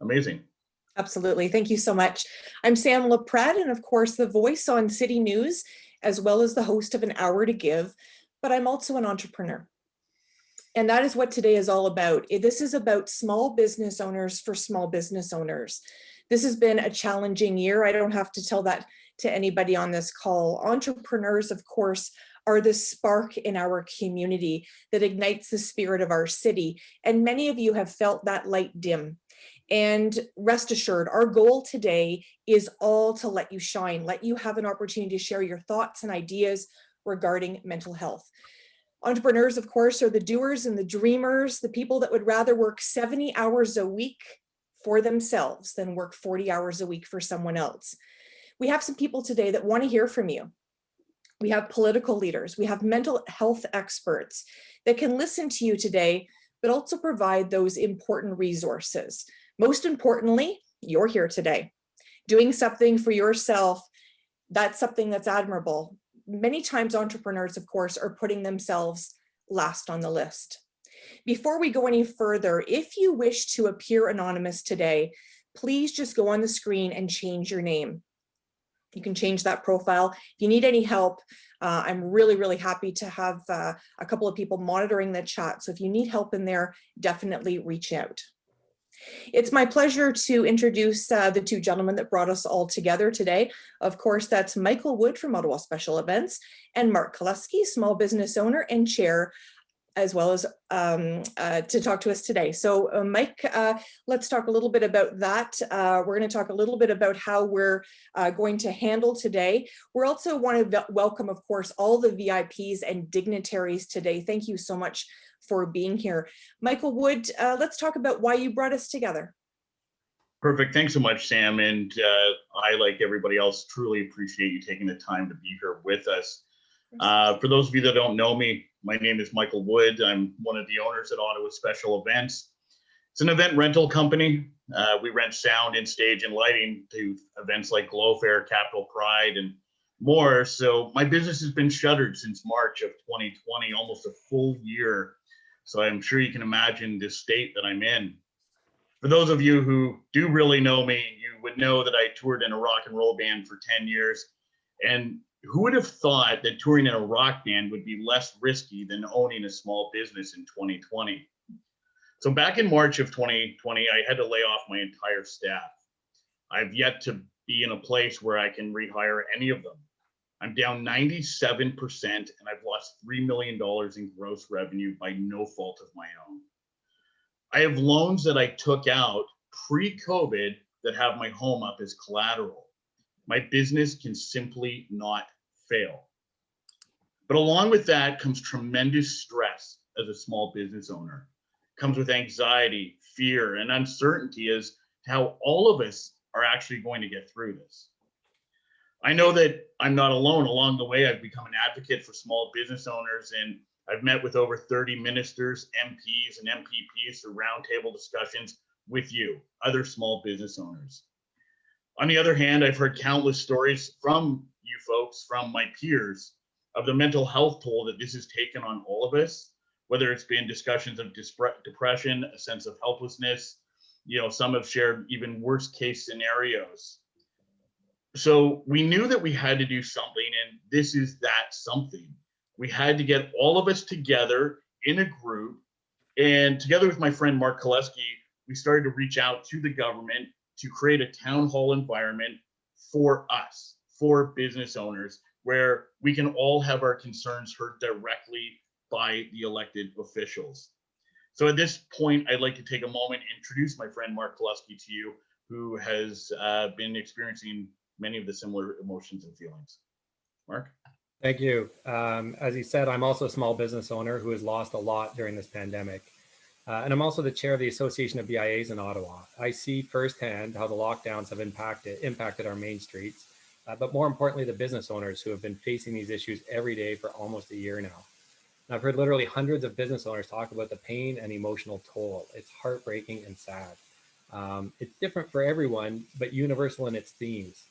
Amazing. Absolutely. Thank you so much. I'm Sam LaPrade, and of course, the voice on City News, as well as the host of An Hour to Give, but I'm also an entrepreneur. And that is what today is all about. This is about small business owners for small business owners. This has been a challenging year. I don't have to tell that to anybody on this call. Entrepreneurs, of course, are the spark in our community that ignites the spirit of our city. And many of you have felt that light dim. And rest assured, our goal today is all to let you shine, let you have an opportunity to share your thoughts and ideas regarding mental health. Entrepreneurs, of course, are the doers and the dreamers, the people that would rather work 70 hours a week for themselves than work 40 hours a week for someone else. We have some people today that want to hear from you. We have political leaders, we have mental health experts that can listen to you today, but also provide those important resources. Most importantly, you're here today, doing something for yourself. That's something that's admirable. Many times entrepreneurs, of course, are putting themselves last on the list. Before we go any further, if you wish to appear anonymous today, please just go on the screen and change your name. You can change that profile. If you need any help, I'm really happy to have a couple of people monitoring the chat. So if you need help in there, definitely reach out. It's my pleasure to introduce the two gentlemen that brought us all together today. Of course, that's Michael Wood from Ottawa Special Events and Mark Koleski, small business owner and chair, as well as to talk to us today. So Mike, let's talk a little bit about that. We're going to talk a little bit about how we're going to handle today. We also want to welcome, of course, all the VIPs and dignitaries today. Thank you so much for being here. Michael Wood, let's talk about why you brought us together. Perfect. Thanks so much, Sam. And I, like everybody else, truly appreciate you taking the time to be here with us. For those of you that don't know me, my name is Michael Wood. I'm one of the owners at Ottawa Special Events. It's an event rental company. We rent sound and stage and lighting to events like Glow Fair, Capital Pride, and more. So my business has been shuttered since March of 2020, almost a full year. So I'm sure you can imagine the state that I'm in. For those of you who do really know me, you would know that I toured in a rock and roll band for 10 years. And who would have thought that touring in a rock band would be less risky than owning a small business in 2020? So back in March of 2020, I had to lay off my entire staff. I've yet to be in a place where I can rehire any of them. I'm down 97% and I've lost $3 million in gross revenue by no fault of my own. I have loans that I took out pre-COVID that have my home up as collateral. My business can simply not fail. But along with that comes tremendous stress as a small business owner. It comes with anxiety, fear, and uncertainty as to how all of us are actually going to get through this. I know that I'm not alone. Along the way, I've become an advocate for small business owners, and I've met with over 30 ministers, MPs, and MPPs through roundtable discussions with you, other small business owners. On the other hand, I've heard countless stories from you folks, from my peers, of the mental health toll that this has taken on all of us, whether it's been discussions of depression, a sense of helplessness. Some have shared even worst case scenarios. So we knew that we had to do something, and this is that something. We had to get all of us together in a group, and together with my friend Mark Koleski, we started to reach out to the government to create a town hall environment for us, for business owners, where we can all have our concerns heard directly by the elected officials. So at this point, I'd like to take a moment and introduce my friend Mark Koleski to you, who has been experiencing many of the similar emotions and feelings. Mark? Thank you. As he said, I'm also a small business owner who has lost a lot during this pandemic. And I'm also the chair of the Association of BIAs in Ottawa. I see firsthand how the lockdowns have impacted our main streets, but more importantly, the business owners who have been facing these issues every day for almost a year now. And I've heard literally hundreds of business owners talk about the pain and emotional toll. It's heartbreaking and sad. It's different for everyone, but universal in its themes.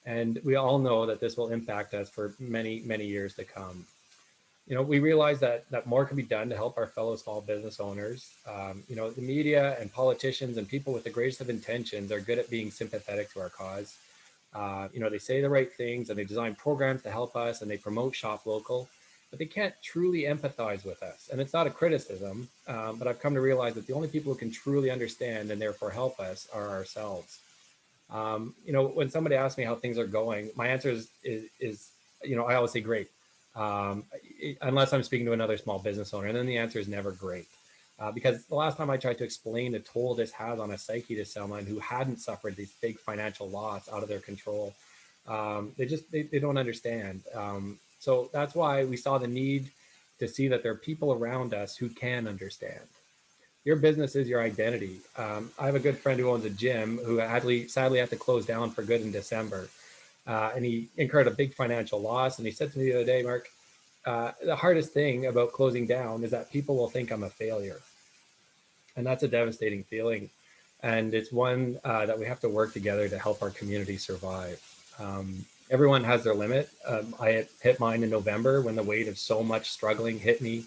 And we all know that this will impact us for many, many years to come. We realize that more can be done to help our fellow small business owners. The media and politicians and people with the greatest of intentions are good at being sympathetic to our cause. They say the right things and they design programs to help us and they promote shop local, but they can't truly empathize with us. And it's not a criticism, but I've come to realize that the only people who can truly understand and therefore help us are ourselves. When somebody asks me how things are going, my answer is I always say great. Unless I'm speaking to another small business owner, and then the answer is never great. Because the last time I tried to explain the toll this has on a psyche to someone who hadn't suffered this big financial loss out of their control, they don't understand. So that's why we saw the need to see that there are people around us who can understand. Your business is your identity. I have a good friend who owns a gym who sadly had to close down for good in December. And he incurred a big financial loss. And he said to me the other day, Mark, the hardest thing about closing down is that people will think I'm a failure. And that's a devastating feeling. And it's one that we have to work together to help our community survive. Everyone has their limit. I hit mine in November when the weight of so much struggling hit me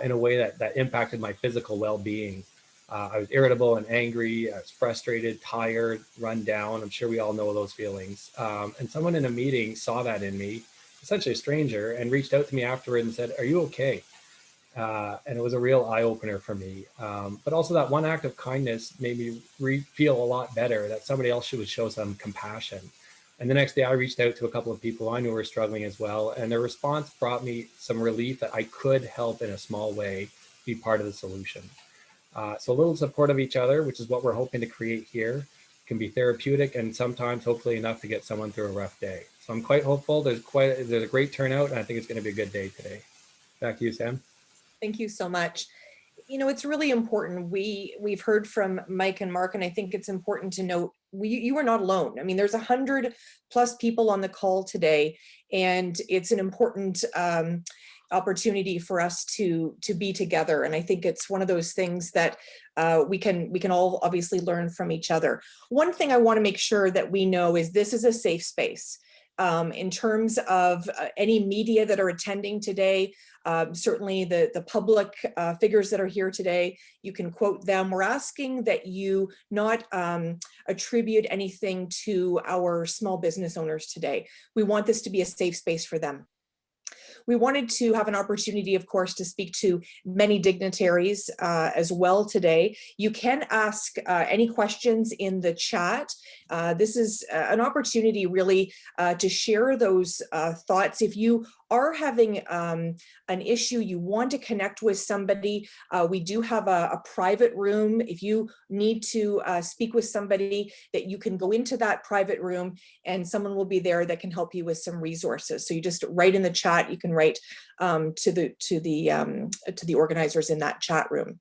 in a way that impacted my physical well-being. I was irritable and angry. I was frustrated, tired, run down. I'm sure we all know those feelings. And someone in a meeting saw that in me, essentially a stranger, and reached out to me afterward and said, "Are you okay?" And it was a real eye-opener for me. But also that one act of kindness made me feel a lot better, that somebody else would show some compassion. And the next day I reached out to a couple of people I knew were struggling as well. And their response brought me some relief that I could help in a small way, be part of the solution. So a little support of each other, which is what we're hoping to create here, can be therapeutic and sometimes hopefully enough to get someone through a rough day. So I'm quite hopeful. There's a great turnout, and I think it's going to be a good day today. Back to you, Sam. Thank you so much. It's really important. We've heard from Mike and Mark, and I think it's important to note you are not alone. I mean, there's 100+ people on the call today, and it's an important opportunity for us to be together. And I think it's one of those things that we can all obviously learn from each other. One thing I want to make sure that we know is this is a safe space. In terms of any media that are attending today, certainly the public figures that are here today, you can quote them. We're asking that you not attribute anything to our small business owners today. We want this to be a safe space for them. We wanted to have an opportunity, of course, to speak to many dignitaries as well today. You can ask any questions in the chat. This is an opportunity really to share those thoughts. If you are having an issue, you want to connect with somebody, we do have a private room. If you need to speak with somebody, that you can go into that private room and someone will be there that can help you with some resources. So you just write in the chat, you can write to the organizers in that chat room.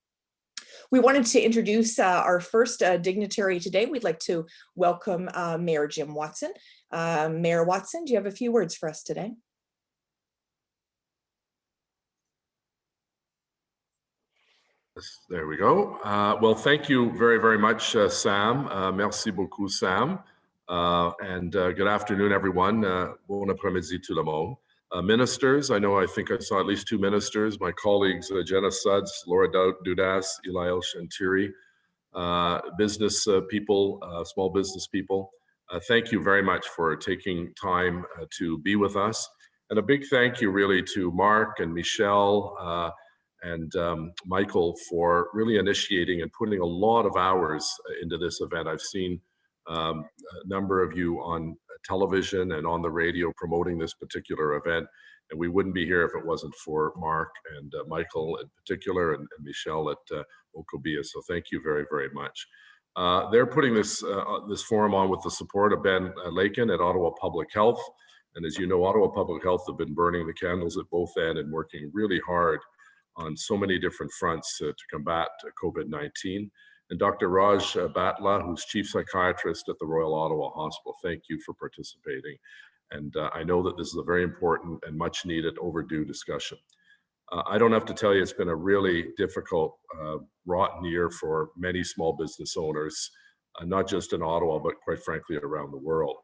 We wanted to introduce our first dignitary today. We'd like to welcome Mayor Jim Watson. Mayor Watson, do you have a few words for us today? There we go. Well, thank you very, very much, Sam. Merci beaucoup, Sam. And good afternoon, everyone. Bon après-midi tout le monde. Ministers, I think I saw at least 2 ministers, my colleagues, Jenna Suds, Laura Dudas, Eliel Shantiri, business people, small business people. Thank you very much for taking time to be with us. And a big thank you really to Mark and Michelle and Michael for really initiating and putting a lot of hours into this event. I've seen a number of you on television and on the radio promoting this particular event, and we wouldn't be here if it wasn't for Mark and Michael in particular, and Michelle at Okobia. So thank you very, very much. They're putting this forum on with the support of Ben Lakin at Ottawa Public Health. And as you know, Ottawa Public Health have been burning the candles at both ends and working really hard on so many different fronts to combat COVID-19. And Dr. Raj Batla, who's Chief Psychiatrist at the Royal Ottawa Hospital, thank you for participating. And I know that this is a very important and much needed overdue discussion. I don't have to tell you, it's been a really difficult, rotten year for many small business owners, not just in Ottawa, but quite frankly, around the world.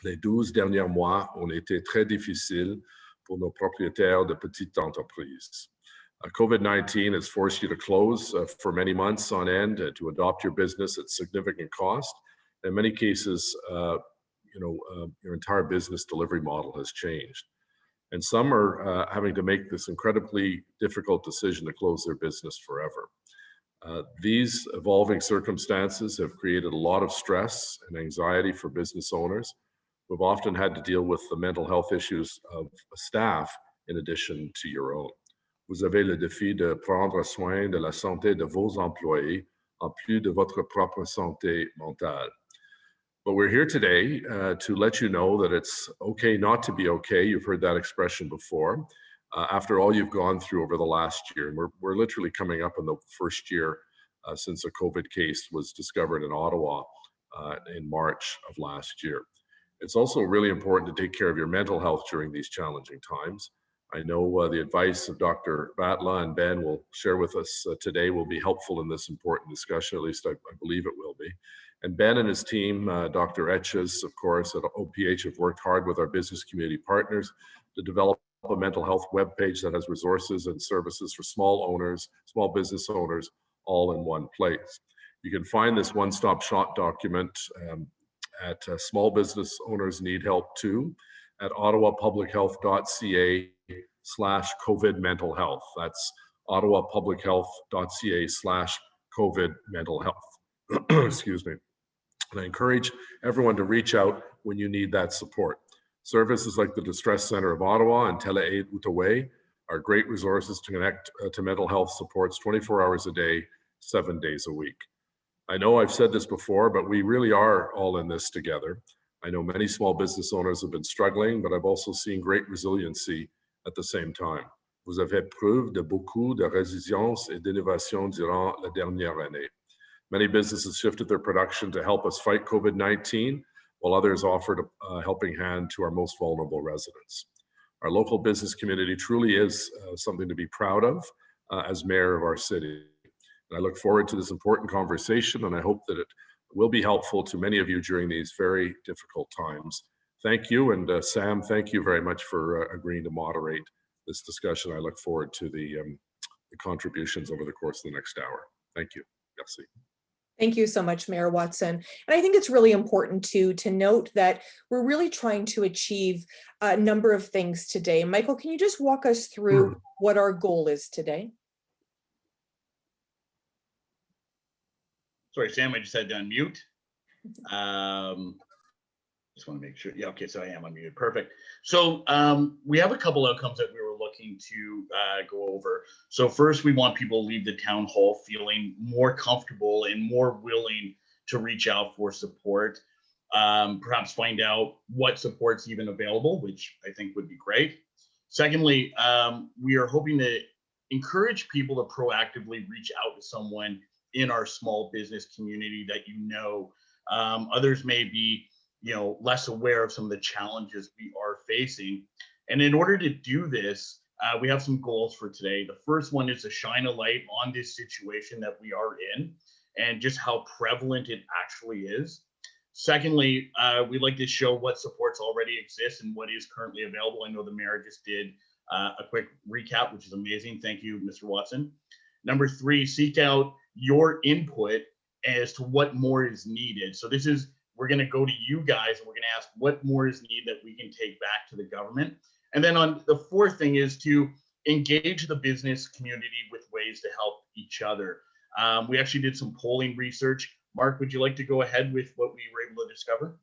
Les 12 derniers mois ont été très difficiles pour nos propriétaires de petites entreprises. COVID-19 has forced you to close for many months on end, to adopt your business at significant cost. In many cases, your entire business delivery model has changed. And some are having to make this incredibly difficult decision to close their business forever. These evolving circumstances have created a lot of stress and anxiety for business owners who have often had to deal with the mental health issues of staff in addition to your own. Vous avez le défi de prendre soin de la santé de vos employés en plus de votre propre santé mentale. But we're here today to let you know that it's okay not to be okay. You've heard that expression before. After all you've gone through over the last year, and we're literally coming up on the first year since a COVID case was discovered in Ottawa in March of last year. It's also really important to take care of your mental health during these challenging times. I know the advice of Dr. Batla and Ben will share with us today will be helpful in this important discussion, at least I believe it will be. And Ben and his team, Dr. Etches, of course, at OPH have worked hard with our business community partners to develop a mental health webpage that has resources and services for small business owners, all in one place. You can find this one-stop shop document at Small Business Owners Need Help Too at ottawapublichealth.ca/COVID mental health. That's ottawapublichealth.ca/COVID mental health. Excuse me. And I encourage everyone to reach out when you need that support. Services like the Distress Center of Ottawa and TeleAid Outaouais are great resources to connect to mental health supports 24 hours a day, 7 days a week. I know I've said this before, but we really are all in this together. I know many small business owners have been struggling, but I've also seen great resiliency at the same time. Vous avez preuve de beaucoup de résilience et d'innovation durant la dernière année. Many businesses shifted their production to help us fight COVID-19, while others offered a helping hand to our most vulnerable residents. Our local business community truly is something to be proud of as mayor of our city. And I look forward to this important conversation, and I hope that it will be helpful to many of you during these very difficult times. Thank you, and Sam, thank you very much for agreeing to moderate this discussion. I look forward to the contributions over the course of the next hour. Thank you. Merci. Thank you so much, Mayor Watson. And I think it's really important to note that we're really trying to achieve a number of things today. Michael, can you just walk us through what our goal is today? Sorry, Sam, I just had to unmute. Just want to make sure. Yeah, okay, so I am unmuted. Perfect. So we have a couple outcomes that we were looking to go over. So first, we want people to leave the town hall feeling more comfortable and more willing to reach out for support. Perhaps find out what support's even available, which I think would be great. Secondly, we are hoping to encourage people to proactively reach out to someone in our small business community that you know. Others may be less aware of some of the challenges we are facing. And in order to do this, we have some goals for today. The first one is to shine a light on this situation that we are in and just how prevalent it actually is. Secondly, we'd like to show what supports already exist and what is currently available. I know the mayor just did a quick recap, which is amazing. Thank you, Mr. Watson. Number three, seek out your input as to what more is needed. So we're going to go to you guys and we're going to ask what more is needed that we can take back to the government. And then on the fourth thing is to engage the business community with ways to help each other. We actually did some polling research. Mark, would you like to go ahead with what we were able to discover?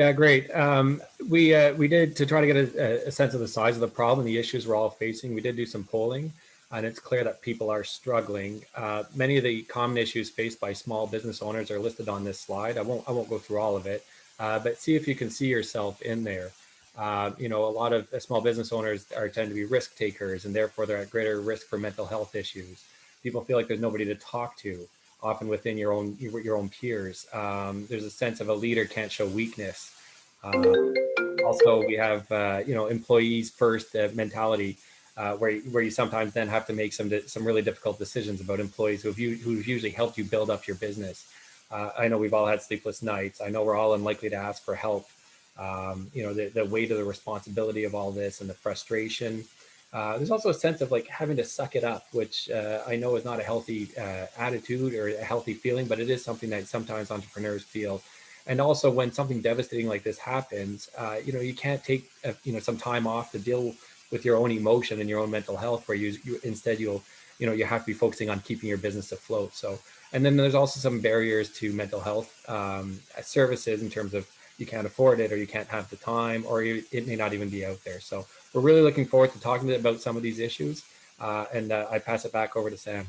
Yeah, great. We did, to try to get a sense of the size of the problem, the issues we're all facing, we did do some polling. And it's clear that people are struggling. Many of the common issues faced by small business owners are listed on this slide. I won't go through all of it, but see if you can see yourself in there. A lot of small business owners tend to be risk takers, and therefore they're at greater risk for mental health issues. People feel like there's nobody to talk to, often within your own peers. There's a sense of a leader can't show weakness. Also, we have employees first mentality. Where you sometimes then have to make some really difficult decisions about employees who've usually helped you build up your business. I know we've all had sleepless nights. I know we're all unlikely to ask for help. the weight of the responsibility of all this and the frustration. There's also a sense of like having to suck it up, which I know is not a healthy attitude or a healthy feeling, but it is something that sometimes entrepreneurs feel. And also when something devastating like this happens, you can't take some time off to deal with your own emotion and your own mental health, where you instead you have to be focusing on keeping your business afloat. So, and then there's also some barriers to mental health services in terms of you can't afford it, or you can't have the time, or it may not even be out there. So we're really looking forward to talking about some of these issues. And I pass it back over to Sam.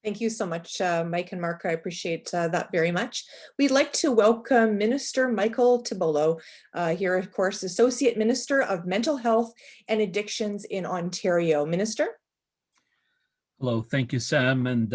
Thank you so much, Mike and Mark. I appreciate that very much. We'd like to welcome Minister Michael Tibollo here, of course, Associate Minister of Mental Health and Addictions in Ontario. Minister? Hello, thank you, Sam, and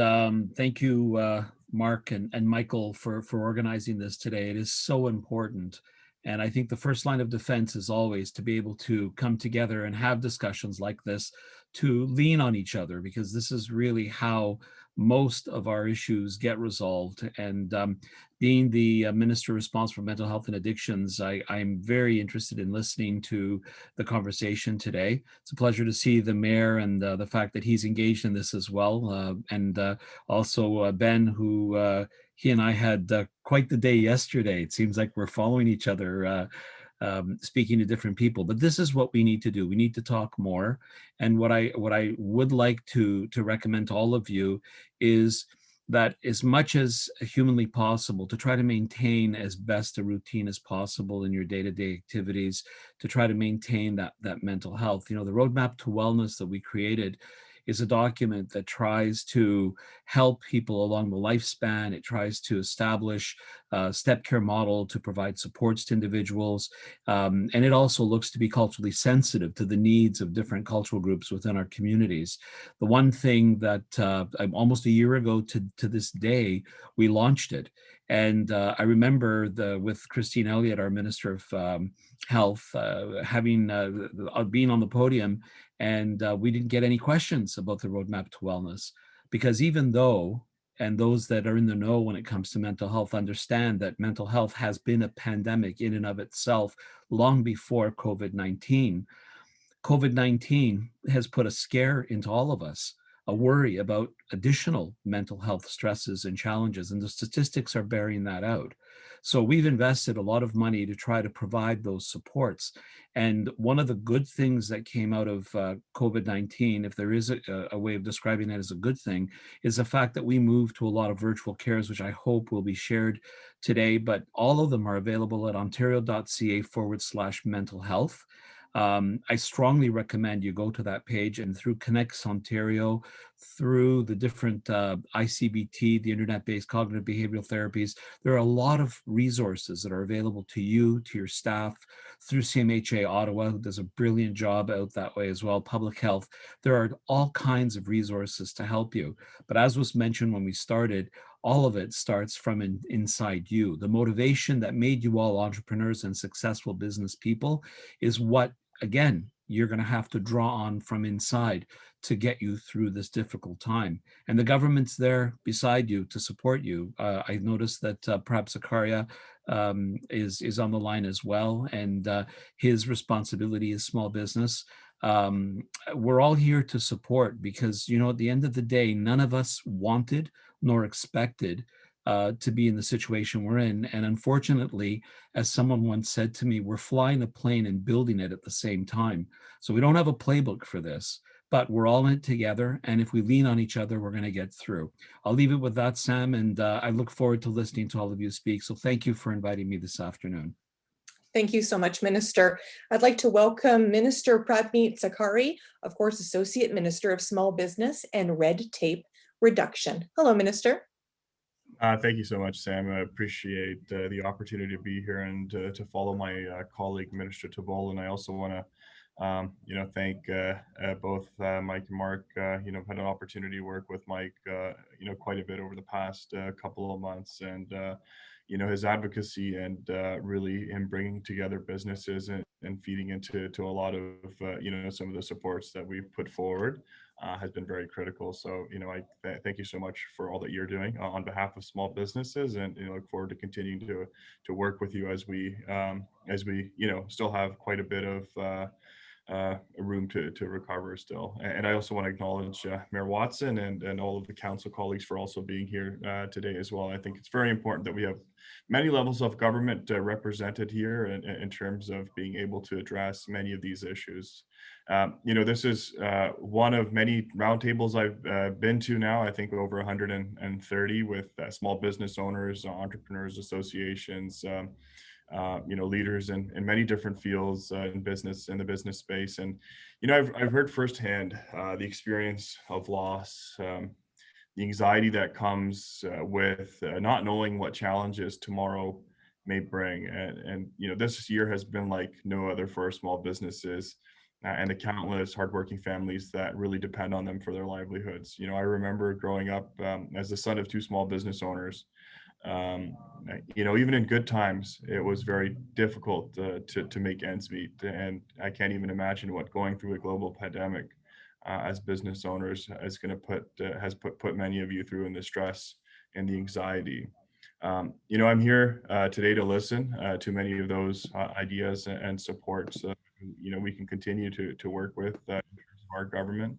thank you, Mark and Michael, for organizing this today. It is so important. And I think the first line of defense is always to be able to come together and have discussions like this, to lean on each other, because this is really how most of our issues get resolved. And being the minister responsible for mental health and addictions, I'm very interested in listening to the conversation today. It's a pleasure to see the mayor and the fact that he's engaged in this as well. And also Ben, who he and I had quite the day yesterday. It seems like we're following each other, speaking to different people. But this is what we need to do. We need to talk more. And what I would like to recommend to all of you is that, as much as humanly possible, to try to maintain as best a routine as possible in your day-to-day activities, to try to maintain that mental health. The roadmap to wellness that we created is a document that tries to help people along the lifespan. It tries to establish a step care model to provide supports to individuals. And it also looks to be culturally sensitive to the needs of different cultural groups within our communities. The one thing that almost a year ago to this day, we launched it. And I remember with Christine Elliott, our Minister of Health, having been on the podium, and we didn't get any questions about the roadmap to wellness, because even though, and those that are in the know when it comes to mental health understand that mental health has been a pandemic in and of itself long before COVID-19. COVID-19 has put a scare into all of us, a worry about additional mental health stresses and challenges, and the statistics are bearing that out. So we've invested a lot of money to try to provide those supports. And one of the good things that came out of COVID-19, if there is a way of describing that as a good thing, is the fact that we moved to a lot of virtual cares, which I hope will be shared today. But all of them are available at ontario.ca/mental health. I strongly recommend you go to that page, and through Connects Ontario, through the different ICBT, the internet-based cognitive behavioral therapies, there are a lot of resources that are available to you, to your staff, through CMHA Ottawa, who does a brilliant job out that way as well, public health. There are all kinds of resources to help you. But as was mentioned when we started, all of it starts from inside you. The motivation that made you all entrepreneurs and successful business people is what, again, you're going to have to draw on from inside to get you through this difficult time. And the government's there beside you to support you. I noticed that perhaps Zakaria is on the line as well, and his responsibility is small business. We're all here to support, because, at the end of the day, none of us wanted nor expected to be in the situation we're in. And unfortunately, as someone once said to me, we're flying a plane and building it at the same time. So we don't have a playbook for this, but we're all in it together. And if we lean on each other, we're going to get through. I'll leave it with that, Sam, and I look forward to listening to all of you speak. So thank you for inviting me this afternoon. Thank you so much, Minister. I'd like to welcome Minister Pratmeet Zakari, of course, Associate Minister of Small Business and Red Tape Reduction. Hello, Minister. Thank you so much, Sam. I appreciate the opportunity to be here and to follow my colleague, Minister Tibollo. And I also want to, thank both Mike and Mark. I've had an opportunity to work with Mike, quite a bit over the past couple of months, and his advocacy and really him bringing together businesses and feeding into a lot of some of the supports that we've put forward has been very critical. So, I thank you so much for all that you're doing on behalf of small businesses, and look forward to continuing to work with you as we still have quite a bit of room to recover still. And I also want to acknowledge Mayor Watson and all of the council colleagues for also being here today as well. I think it's very important that we have many levels of government represented here in terms of being able to address many of these issues. This is one of many roundtables I've been to now, I think over 130 with small business owners, entrepreneurs associations, leaders in many different fields in the business space. And, I've heard firsthand the experience of loss, the anxiety that comes with not knowing what challenges tomorrow may bring. And this year has been like no other for small businesses and the countless hardworking families that really depend on them for their livelihoods. I remember growing up as the son of two small business owners. Even in good times, it was very difficult to make ends meet. And I can't even imagine what going through a global pandemic as business owners is going to has put many of you through in the stress and the anxiety. I'm here today to listen to many of those ideas and supports. We can continue to work with in terms of our government.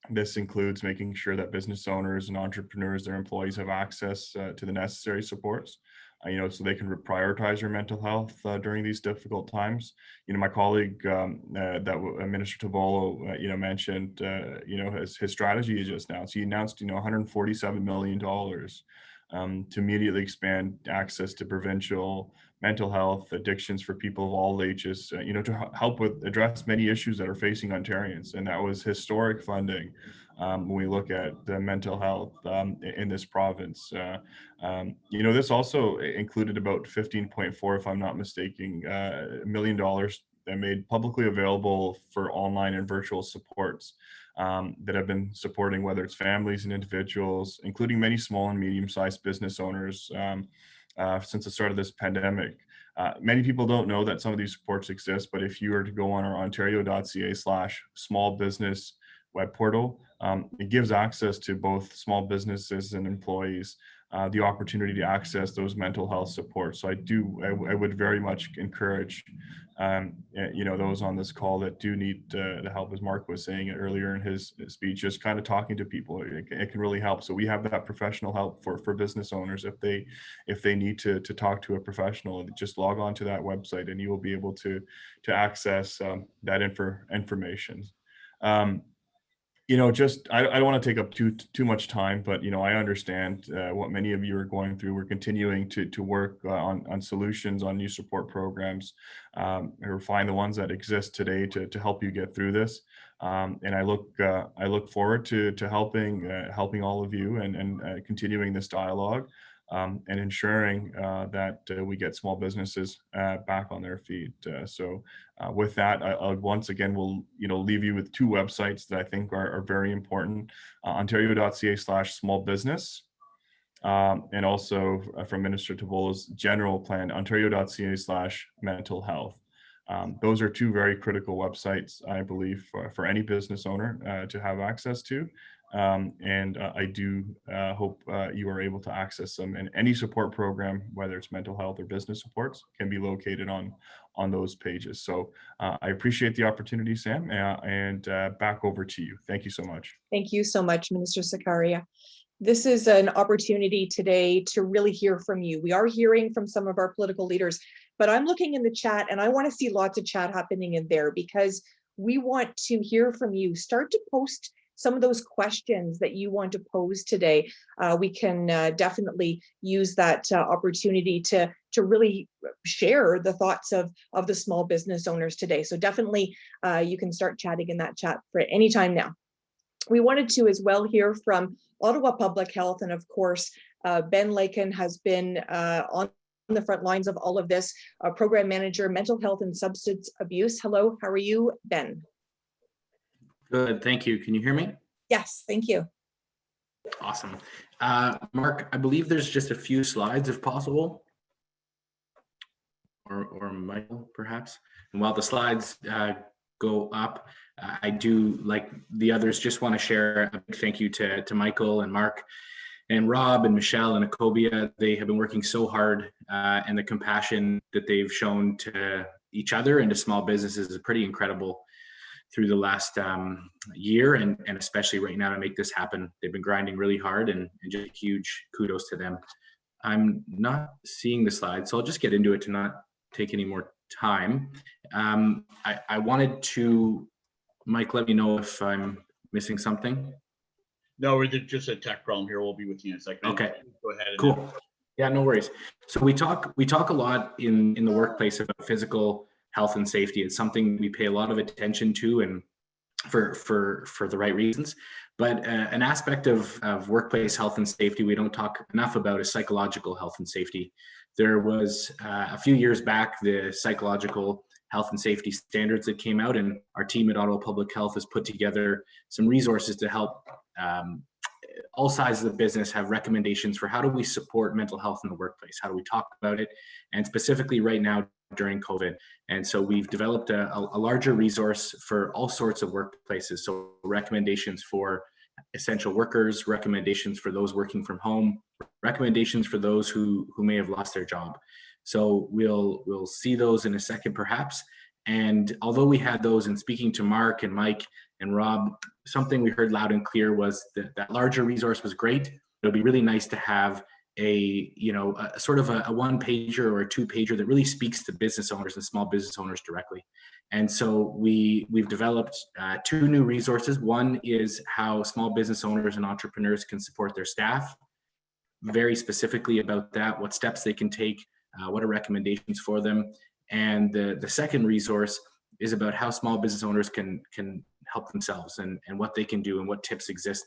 This includes making sure that business owners and entrepreneurs, their employees have access to the necessary supports, so they can prioritize their mental health during these difficult times. My colleague, Minister Tabolo, mentioned, his strategy just now. So he announced, $147 million to immediately expand access to provincial mental health addictions for people of all ages, to help address many issues that are facing Ontarians. And that was historic funding when we look at the mental health in this province. This also included about 15.4, if I'm not mistaken, $1 million that made publicly available for online and virtual supports that have been supporting whether it's families and individuals, including many small and medium-sized business owners since the start of this pandemic. Many people don't know that some of these supports exist, but if you were to go on our ontario.ca/small business web portal, it gives access to both small businesses and employees the opportunity to access those mental health supports. So I would very much encourage those on this call that do need the help, as Mark was saying earlier in his speech, just kind of talking to people. It can really help. So we have that professional help for business owners if they need to talk to a professional. Just log on to that website and you will be able to access that information. I don't want to take up too much time, but I understand what many of you are going through. We're continuing to work on solutions, on new support programs, and refine the ones that exist today to help you get through this. And I look forward to helping all of you and continuing this dialogue and ensuring that we get small businesses back on their feet. So with that, I once again will leave you with two websites that I think are very important: ontario.ca/small business, and also from Minister Tabolo's general plan, ontario.ca/mental health. Those are two very critical websites, I believe, for any business owner to have access to. And I do hope you are able to access them, and any support program, whether it's mental health or business supports, can be located on those pages. So I appreciate the opportunity, Sam, and back over to you. Thank you so much. Thank you so much, Minister Sakaria. This is an opportunity today to really hear from you. We are hearing from some of our political leaders, but I'm looking in the chat and I want to see lots of chat happening in there because we want to hear from you. Start to post some of those questions that you want to pose today. We can definitely use that opportunity to really share the thoughts of the small business owners today. So definitely you can start chatting in that chat for any time now. We wanted to as well hear from Ottawa Public Health, and of course, Ben Lakin has been on the front lines of all of this, Program Manager, Mental Health and Substance Abuse. Hello, how are you, Ben? Good, thank you. Can you hear me? Yes, thank you. Awesome. Mark, I believe there's just a few slides if possible. Or Michael, perhaps. And while the slides go up. I do, like the others, just want to share a big thank you to Michael and Mark and Rob and Michelle and Akobia. They have been working so hard, and the compassion that they've shown to each other and to small businesses is pretty incredible through the last year, and especially right now to make this happen. They've been grinding really hard, and just huge kudos to them. I'm not seeing the slide, so I'll just get into it to not take any more time. I wanted to, Mike, let me know if I'm missing something. No, we're just a tech problem here. We'll be with you in a second. Okay. Go ahead. Cool. Yeah, no worries. So we talk a lot in the workplace about physical health and safety. It's something we pay a lot of attention to, and for the right reasons. But an aspect of workplace health and safety we don't talk enough about is psychological health and safety. There was a few years back the psychological health and safety standards that came out, and our team at Ottawa Public Health has put together some resources to help all sides of the business have recommendations for how do we support mental health in the workplace, how do we talk about it, and specifically right now during COVID. And so we've developed a larger resource for all sorts of workplaces. So recommendations for essential workers, recommendations for those working from home, recommendations for those who may have lost their job. So we'll see those in a second perhaps. And although we had those, in speaking to Mark and Mike and Rob, something we heard loud and clear was that larger resource was great. It'll be really nice to have a sort of a one pager or a two pager that really speaks to business owners and small business owners directly. And so we've developed two new resources. One is how small business owners and entrepreneurs can support their staff, very specifically about that, what steps they can take, what are recommendations for them. And the second resource is about how small business owners can help themselves and what they can do and what tips exist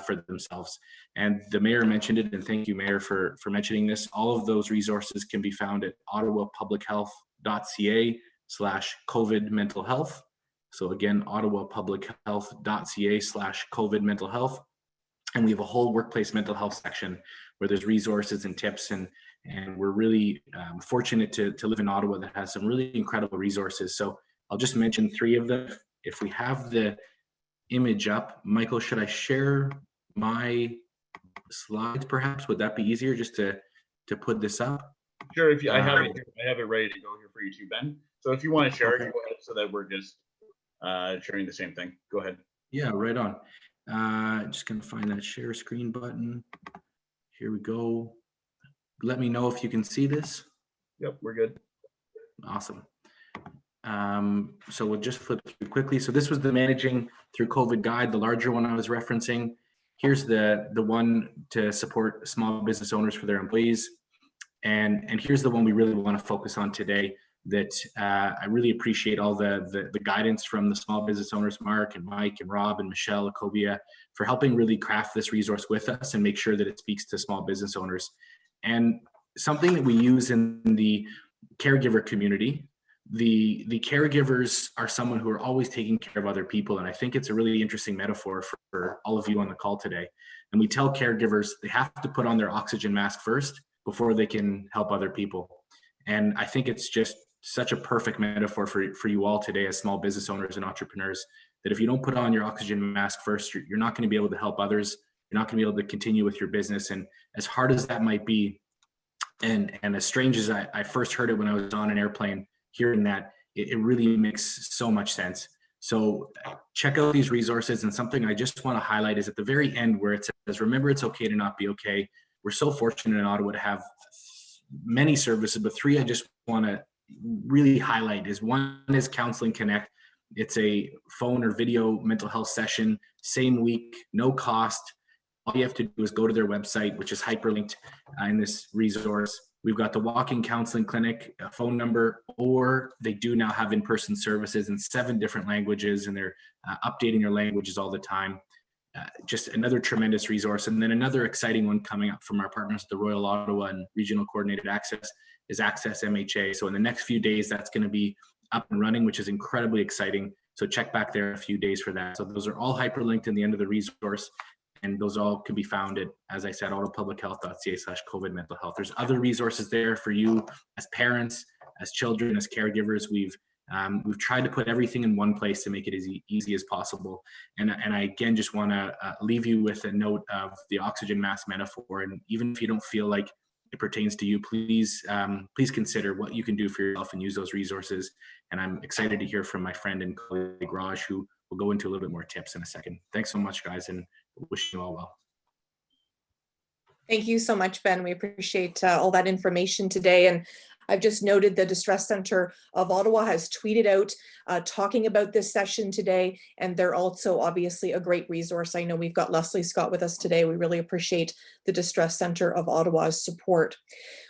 for themselves. And the mayor mentioned it, and thank you, Mayor, for mentioning this. All of those resources can be found at ottawapublichealth.ca/COVID mental health. So again, ottawapublichealth.ca/COVID mental health. And we have a whole workplace mental health section where there's resources and tips, and we're really fortunate to live in Ottawa that has some really incredible resources. So I'll just mention three of them. If we have the image up, Michael, should I share my slides perhaps? Would that be easier just to put this up? Sure, if you, I have it ready to go here for you too, Ben. So if you want to share it, go ahead, so that we're just sharing the same thing. Go ahead. Yeah, right on. Just gonna find that share screen button. Here we go. Let me know if you can see this. Yep, we're good. Awesome. So we'll just flip through quickly. So this was the Managing Through COVID guide, the larger one I was referencing. Here's the one to support small business owners for their employees. And here's the one we really want to focus on today, that I really appreciate all the guidance from the small business owners, Mark and Mike and Rob and Michelle, Akobia, for helping really craft this resource with us and make sure that it speaks to small business owners. And something that we use in the caregiver community, the caregivers are someone who are always taking care of other people. And I think it's a really interesting metaphor for all of you on the call today. And we tell caregivers they have to put on their oxygen mask first before they can help other people. And I think it's just such a perfect metaphor for you all today as small business owners and entrepreneurs, that if you don't put on your oxygen mask first, you're not going to be able to help others. You're not going to be able to continue with your business. And as hard as that might be, and as strange as I first heard it when I was on an airplane, hearing that, it really makes so much sense. So check out these resources. And something I just want to highlight is at the very end where it says, remember, it's okay to not be okay. We're so fortunate in Ottawa to have many services, but three I just want to really highlight is one is Counseling Connect. It's a phone or video mental health session, same week, no cost. All you have to do is go to their website, which is hyperlinked in this resource. We've got the walk-in counseling clinic, a phone number, or they do now have in-person services in 7 different languages, and they're updating their languages all the time. Just another tremendous resource. And then another exciting one coming up from our partners at the Royal Ottawa and Regional Coordinated Access is Access MHA. So in the next few days, that's going to be up and running, which is incredibly exciting. So check back there in a few days for that. So those are all hyperlinked in the end of the resource. And those all can be found at, as I said, ottawapublichealth.ca/COVID mental health. There's other resources there for you as parents, as children, as caregivers. We've We've tried to put everything in one place to make it as easy as possible. And I again just want to leave you with a note of the oxygen mask metaphor. And even if you don't feel like it pertains to you, please consider what you can do for yourself and use those resources. And I'm excited to hear from my friend and colleague Raj, who will go into a little bit more tips in a second. Thanks so much, guys, and wish you all well. Thank you so much, Ben. We appreciate all that information today. And I've just noted the Distress Center of Ottawa has tweeted out talking about this session today, and they're also obviously a great resource. I know we've got Leslie Scott with us today. We really appreciate the Distress Center of Ottawa's support.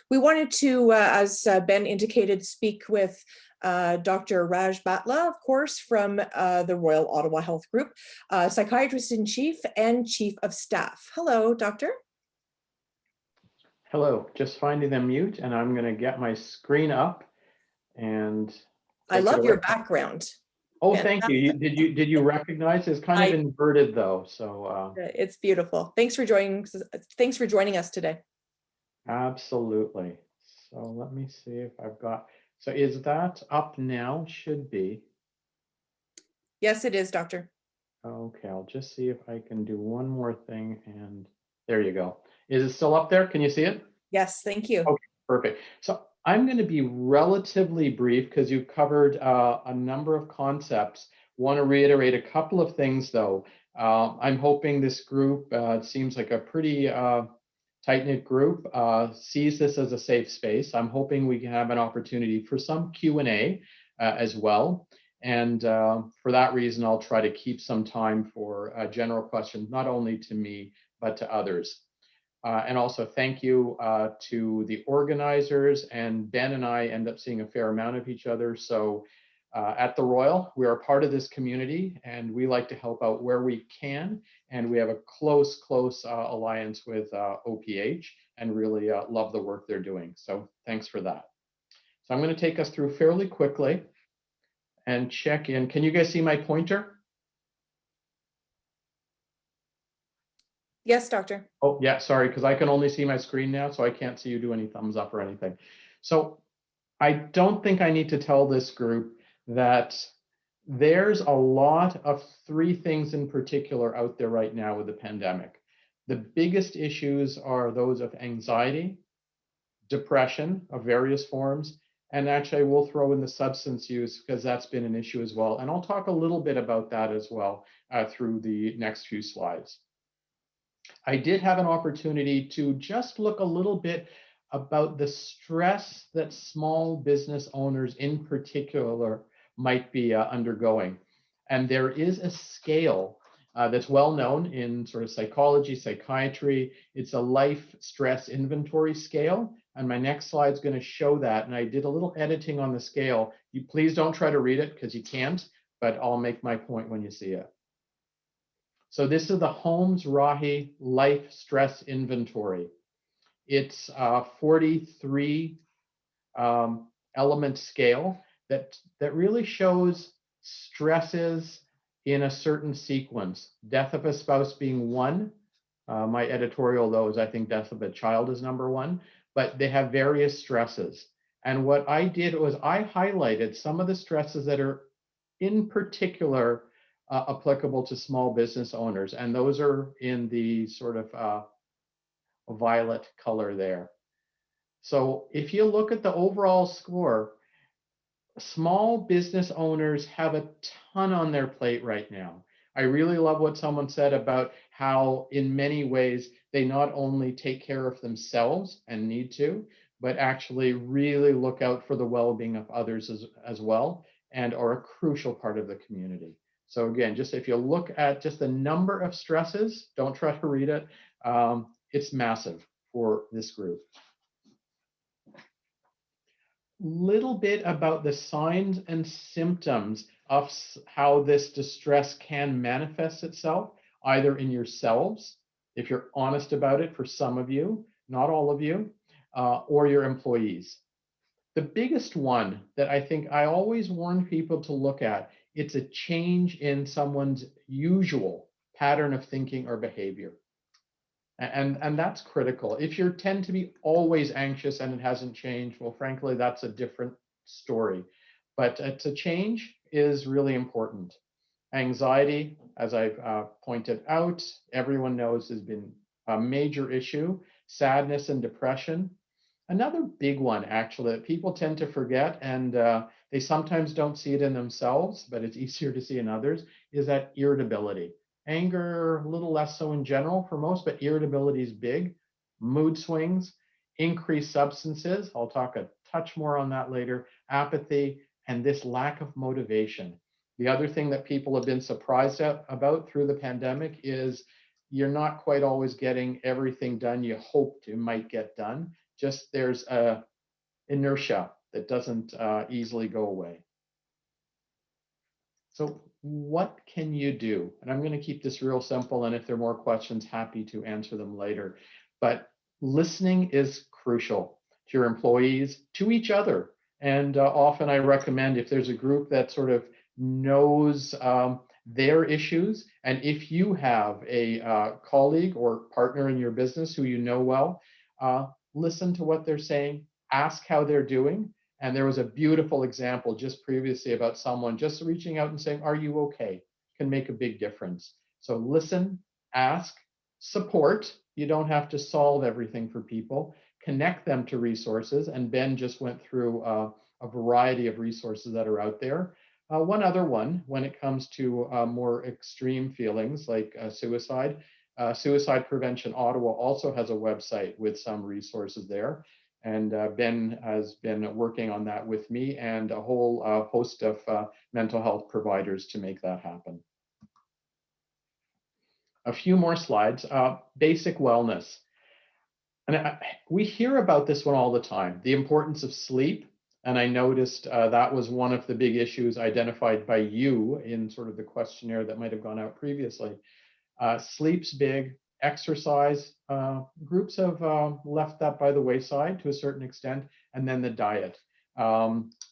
We wanted to, as Ben indicated, speak with Dr. Raj Batla, of course, from the Royal Ottawa Health Group, psychiatrist in chief and chief of staff. Hello, doctor. Hello, just finding the mute, and I'm going to get my screen up. And I love your background. Oh, thank you. Did you recognize? It's kind of inverted though, so it's beautiful. Thanks for joining us today. Absolutely. So let me see if I've got. So is that up now? Should be. Yes, it is, doctor. Okay, I'll just see if I can do one more thing, and there you go. Is it still up there? Can you see it? Yes, thank you. Okay, perfect. So I'm going to be relatively brief because you've covered a number of concepts. Want to reiterate a couple of things though. I'm hoping this group, it seems like a pretty tight-knit group, sees this as a safe space. I'm hoping we can have an opportunity for some Q&A as well. And for that reason, I'll try to keep some time for general questions, not only to me, but to others. And also thank you to the organizers, and Ben and I end up seeing a fair amount of each other. So at the Royal, we are part of this community, and we like to help out where we can. And we have a close alliance with OPH, and really love the work they're doing. So thanks for that. So I'm going to take us through fairly quickly and check in. Can you guys see my pointer? Yes, doctor. Oh, yeah, sorry, because I can only see my screen now, so I can't see you do any thumbs up or anything. So I don't think I need to tell this group that there's a lot of three things in particular out there right now with the pandemic. The biggest issues are those of anxiety, depression of various forms, and actually we'll throw in the substance use because that's been an issue as well. And I'll talk a little bit about that as well through the next few slides. I did have an opportunity to just look a little bit about the stress that small business owners in particular might be undergoing. And there is a scale that's well known in sort of psychology, psychiatry. It's a life stress inventory scale. And my next slide is going to show that. And I did a little editing on the scale. You please don't try to read it because you can't, but I'll make my point when you see it. So this is the Holmes-Rahe Life Stress Inventory. It's a 43 element scale that really shows stresses in a certain sequence. Death of a spouse being one. My editorial though is I think death of a child is number one, but they have various stresses. And what I did was I highlighted some of the stresses that are in particular applicable to small business owners. And those are in the sort of violet color there. So if you look at the overall score, small business owners have a ton on their plate right now. I really love what someone said about how in many ways they not only take care of themselves and need to, but actually really look out for the well-being of others as well, and are a crucial part of the community. So again, just if you look at just the number of stresses, don't try to read it, it's massive for this group. Little bit about the signs and symptoms of how this distress can manifest itself, either in yourselves, if you're honest about it for some of you, not all of you, or your employees. The biggest one that I think I always warn people to look at, it's a change in someone's usual pattern of thinking or behavior. And that's critical. If you tend to be always anxious and it hasn't changed, well, frankly, that's a different story. But to change is really important. Anxiety, as I've pointed out, everyone knows has been a major issue. Sadness and depression. Another big one, actually, that people tend to forget, and they sometimes don't see it in themselves, but it's easier to see in others, is that irritability. Anger, a little less so in general for most, but irritability is big. Mood swings, increased substances. I'll talk a touch more on that later. Apathy, and this lack of motivation. The other thing that people have been surprised about through the pandemic is you're not quite always getting everything done you hoped you might get done. Just there's a inertia that doesn't easily go away. So what can you do? And I'm going to keep this real simple, and if there are more questions, happy to answer them later. But listening is crucial to your employees, to each other. And often I recommend, if there's a group that sort of knows their issues, and if you have a colleague or partner in your business who you know well, listen to what they're saying, ask how they're doing. And there was a beautiful example just previously about someone just reaching out and saying, "Are you okay?" Can make a big difference. So listen, ask, support. You don't have to solve everything for people. Connect them to resources. And Ben just went through a variety of resources that are out there. One other one, when it comes to more extreme feelings like suicide, Suicide Prevention Ottawa also has a website with some resources there. And Ben has been working on that with me and a whole host of mental health providers to make that happen. A few more slides. Basic wellness. And we hear about this one all the time, the importance of sleep. And I noticed that was one of the big issues identified by you in sort of the questionnaire that might have gone out previously. Sleep's big. Exercise, groups have left that by the wayside to a certain extent, and then the diet.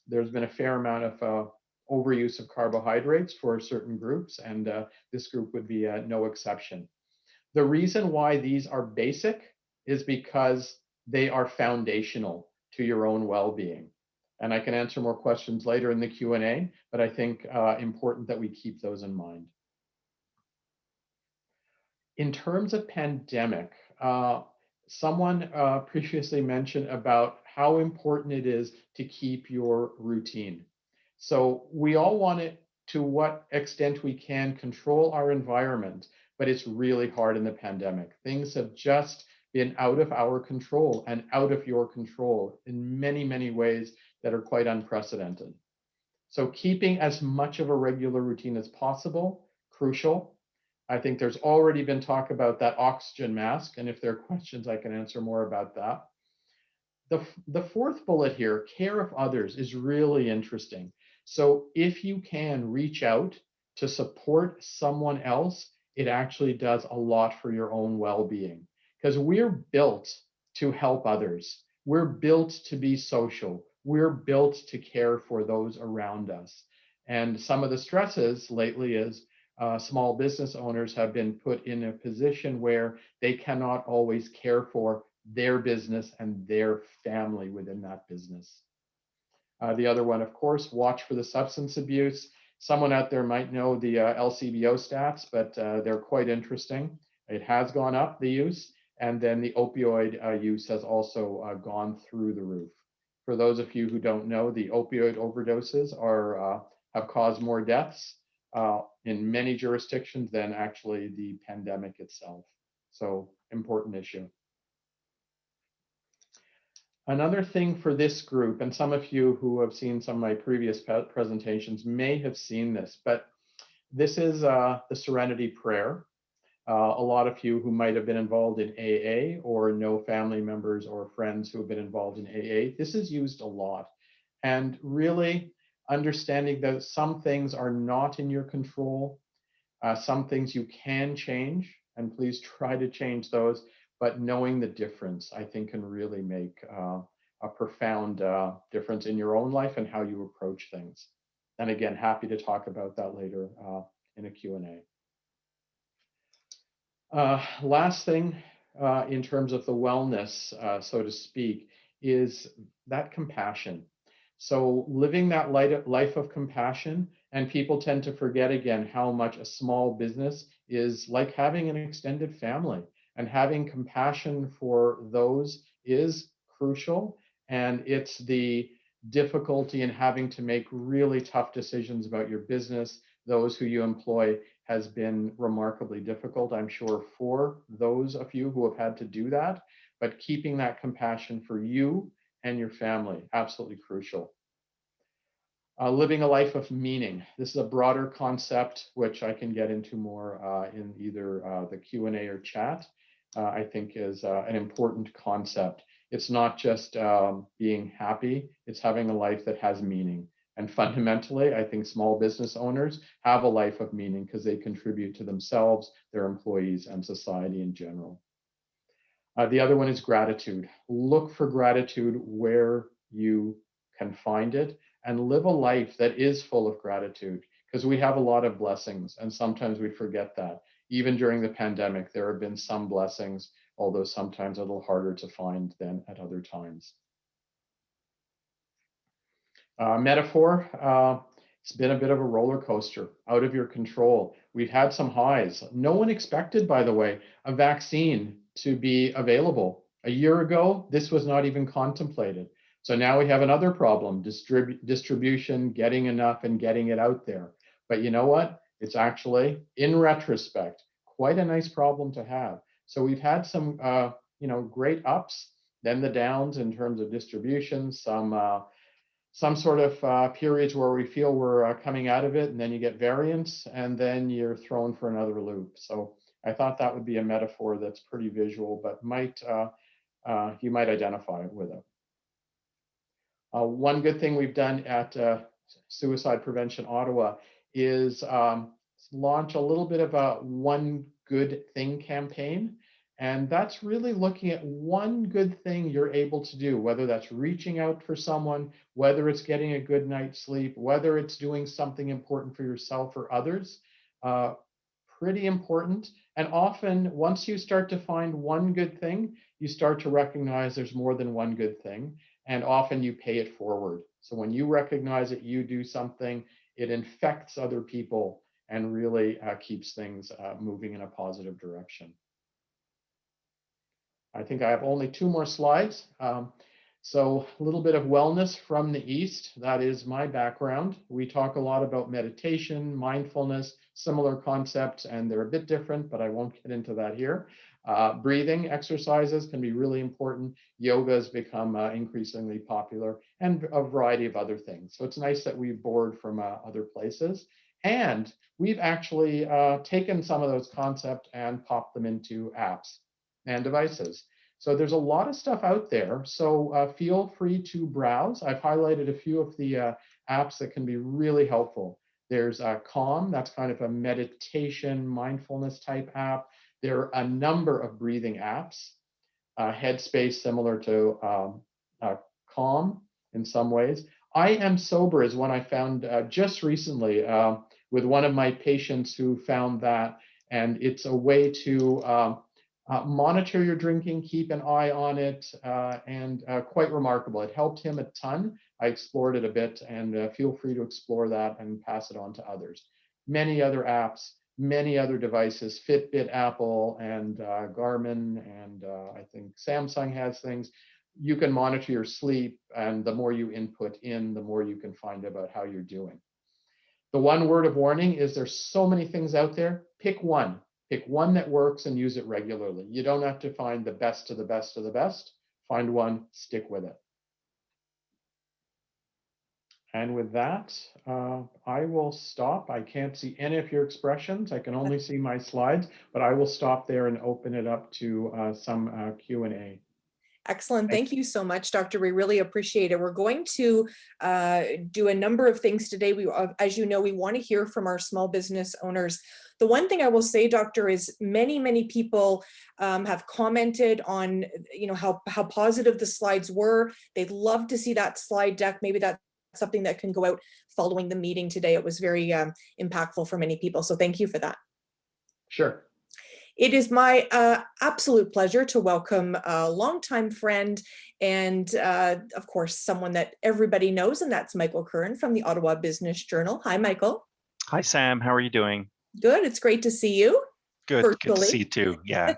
There's been a fair amount of overuse of carbohydrates for certain groups, and this group would be no exception. The reason why these are basic is because they are foundational to your own well-being. And I can answer more questions later in the Q&A, but I think important that we keep those in mind. In terms of pandemic, someone previously mentioned about how important it is to keep your routine. So we all want it, to what extent we can, control our environment, but it's really hard in the pandemic. Things have just been out of our control and out of your control in many, many ways that are quite unprecedented. So keeping as much of a regular routine as possible, crucial. I think there's already been talk about that oxygen mask, and if there are questions, I can answer more about that. The fourth bullet here, care of others, is really interesting. So if you can reach out to support someone else, it actually does a lot for your own well-being, because we're built to help others. We're built to be social. We're built to care for those around us. And some of the stresses lately is small business owners have been put in a position where they cannot always care for their business and their family within that business. The other one, of course, watch for the substance abuse. Someone out there might know the LCBO stats, but they're quite interesting. It has gone up, the use, and then the opioid use has also gone through the roof. For those of you who don't know, the opioid overdoses have caused more deaths in many jurisdictions than actually the pandemic itself. So important issue. Another thing for this group, and some of you who have seen some of my previous presentations may have seen this, but this is the Serenity Prayer. A lot of you who might have been involved in AA or know family members or friends who have been involved in AA, this is used a lot. And really understanding that some things are not in your control, some things you can change, and please try to change those, but knowing the difference, I think, can really make a profound difference in your own life and how you approach things. And again, happy to talk about that later in a Q&A. Last thing in terms of the wellness, so to speak, is that compassion. So living that life of compassion, and people tend to forget again how much a small business is like having an extended family, and having compassion for those is crucial. And it's the difficulty in having to make really tough decisions about your business, those who you employ, has been remarkably difficult, I'm sure, for those of you who have had to do that. But keeping that compassion for you and your family, absolutely crucial. Living a life of meaning. This is a broader concept, which I can get into more in either the Q&A or chat. I think is an important concept. It's not just being happy, it's having a life that has meaning. And fundamentally, I think small business owners have a life of meaning because they contribute to themselves, their employees, and society in general. The other one is gratitude. Look for gratitude where you can find it, and live a life that is full of gratitude, because we have a lot of blessings and sometimes we forget that. Even during the pandemic, there have been some blessings, although sometimes a little harder to find than at other times. Metaphor, it's been a bit of a roller coaster, out of your control. We've had some highs. No one expected, by the way, a vaccine to be available. A year ago, this was not even contemplated. So now we have another problem, distribution, getting enough and getting it out there. But you know what? It's actually, in retrospect, quite a nice problem to have. So we've had some great ups, then the downs in terms of distribution, some sort of periods where we feel we're coming out of it, and then you get variants, and then you're thrown for another loop. So I thought that would be a metaphor that's pretty visual, but you might identify with it. One good thing we've done at Suicide Prevention Ottawa is launch a little bit of a One Good Thing campaign. And that's really looking at one good thing you're able to do, whether that's reaching out for someone, whether it's getting a good night's sleep, whether it's doing something important for yourself or others. Pretty important. And often, once you start to find one good thing, you start to recognize there's more than one good thing. And often you pay it forward. So when you recognize that you do something, it infects other people and really keeps things moving in a positive direction. I think I have only 2 more slides. So a little bit of wellness from the East. That is my background. We talk a lot about meditation, mindfulness, similar concepts, and they're a bit different, but I won't get into that here. Breathing exercises can be really important. Yoga has become increasingly popular, and a variety of other things. So it's nice that we've borrowed from other places. And we've actually taken some of those concepts and popped them into apps and devices. So there's a lot of stuff out there. So feel free to browse. I've highlighted a few of the apps that can be really helpful. There's Calm, that's kind of a meditation, mindfulness type app. There are a number of breathing apps. Headspace, similar to Calm in some ways. I Am Sober is one I found just recently with one of my patients who found that, and it's a way to monitor your drinking, keep an eye on it, and quite remarkable. It helped him a ton. I explored it a bit, and feel free to explore that and pass it on to others. Many other apps, many other devices, Fitbit, Apple, and Garmin, and I think Samsung has things. You can monitor your sleep, and the more you input in, the more you can find about how you're doing. The one word of warning is there's so many things out there. Pick one. Pick one that works and use it regularly. You don't have to find the best of the best of the best. Find one, stick with it. And with that, I will stop. I can't see any of your expressions. I can only see my slides, but I will stop there and open it up to some Q&A. Excellent. Thank you so much, Dr. We really appreciate it. We're going to do a number of things today. As you know, we want to hear from our small business owners. The one thing I will say, Doctor, is many people have commented on, how positive the slides were. They'd love to see that slide deck. Maybe that's something that can go out following the meeting today. It was very impactful for many people. So thank you for that. Sure. It is my absolute pleasure to welcome a longtime friend and, of course, someone that everybody knows, and that's Michael Curran from the Ottawa Business Journal. Hi, Michael. Hi, Sam. How are you doing? Good. It's great to see you. Good. Good to Virtually. see you too. Yeah.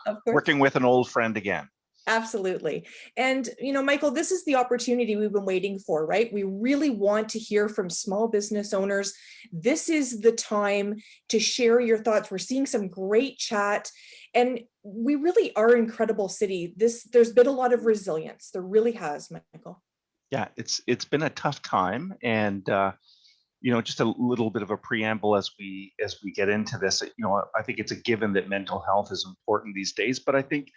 Of course. Working with an old friend again. Absolutely. And, Michael, this is the opportunity we've been waiting for, right? We really want to hear from small business owners. This is the time to share your thoughts. We're seeing some great chat, and we really are an incredible city. There's been a lot of resilience. There really has, Michael. Yeah, it's been a tough time, and just a little bit of a preamble as we get into this. I think it's a given that mental health is important these days, but I think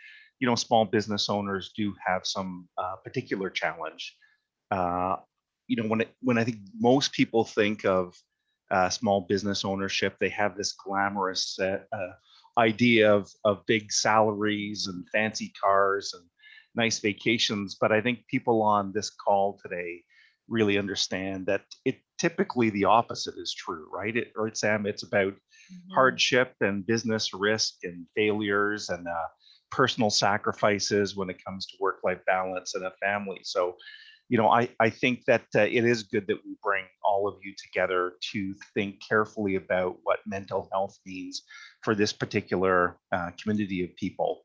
small business owners do have some particular challenge. When I think most people think of small business ownership, they have this glamorous idea of big salaries and fancy cars and nice vacations. But I think people on this call today really understand that typically the opposite is true, right? Right, Sam? It's about hardship and business risk and failures and personal sacrifices when it comes to work-life balance and a family. So, I think that it is good that we bring all of you together to think carefully about what mental health means for this particular community of people.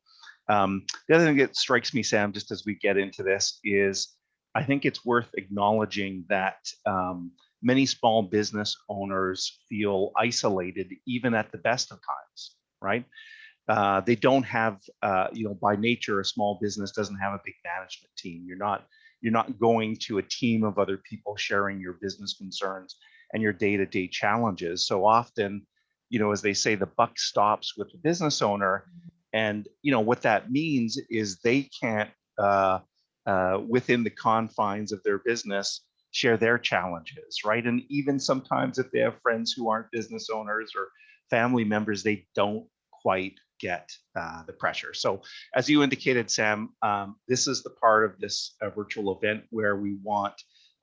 The other thing that strikes me, Sam, just as we get into this, is I think it's worth acknowledging that many small business owners feel isolated even at the best of times, right? They don't have, by nature, a small business doesn't have a big management team. You're not going to a team of other people sharing your business concerns and your day-to-day challenges. So often, as they say, the buck stops with the business owner. And, what that means is they can't, within the confines of their business, share their challenges, right? And even sometimes if they have friends who aren't business owners or family members, they don't quite get the pressure. So as you indicated, Sam, this is the part of this virtual event where we want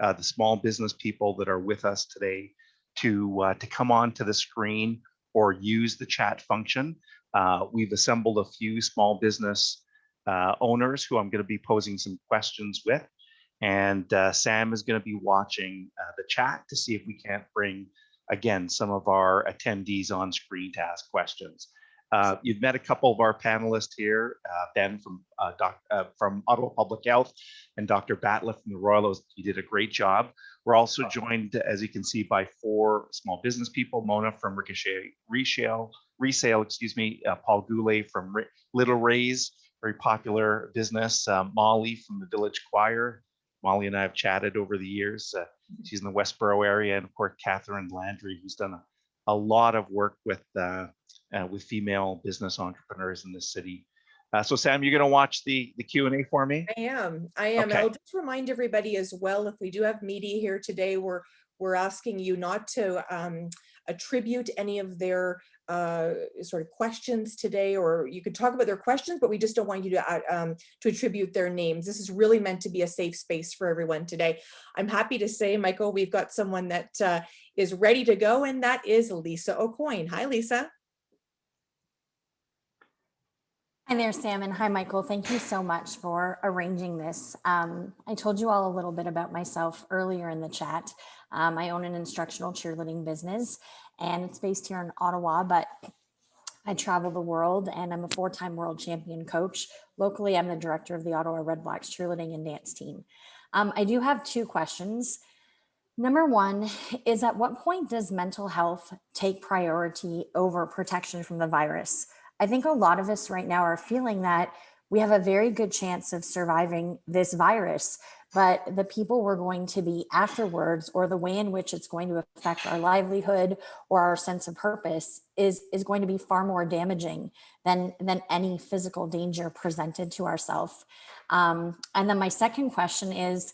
the small business people that are with us today to come onto the screen or use the chat function. We've assembled a few small business owners who I'm going to be posing some questions with. And Sam is going to be watching the chat to see if we can't bring, again, some of our attendees on screen to ask questions. You've met a couple of our panelists here, Ben from Ottawa Public Health and Dr. Batla from the Royal Oaks. You did a great job. We're also joined, as you can see, by 4 small business people: Mona from Resale, Paul Goulet from Little Rays, very popular business, Molly from the Village Choir. Molly and I have chatted over the years. She's in the Westboro area, and of course, Catherine Landry, who's done a lot of work with female business entrepreneurs in this city. So Sam, you're going to watch the Q&A for me? I am. Okay. I'll just remind everybody as well, if we do have media here today, we're asking you not to attribute any of their sort of questions today, or you could talk about their questions, but we just don't want you to attribute their names. This is really meant to be a safe space for everyone today. I'm happy to say, Michael, we've got someone that is ready to go, and that is Lisa O'Coin. Hi, Lisa. Hi there, Sam, and hi, Michael. Thank you so much for arranging this. I told you all a little bit about myself earlier in the chat. I own an instructional cheerleading business, and it's based here in Ottawa, but I travel the world, and I'm a 4-time world champion coach. Locally, I'm the director of the Ottawa Red Blacks cheerleading and dance team. I do have 2 questions. Number 1 is, at what point does mental health take priority over protection from the virus? I think a lot of us right now are feeling that we have a very good chance of surviving this virus, but the people we're going to be afterwards, or the way in which it's going to affect our livelihood or our sense of purpose, is going to be far more damaging than any physical danger presented to ourselves. And then my second question is,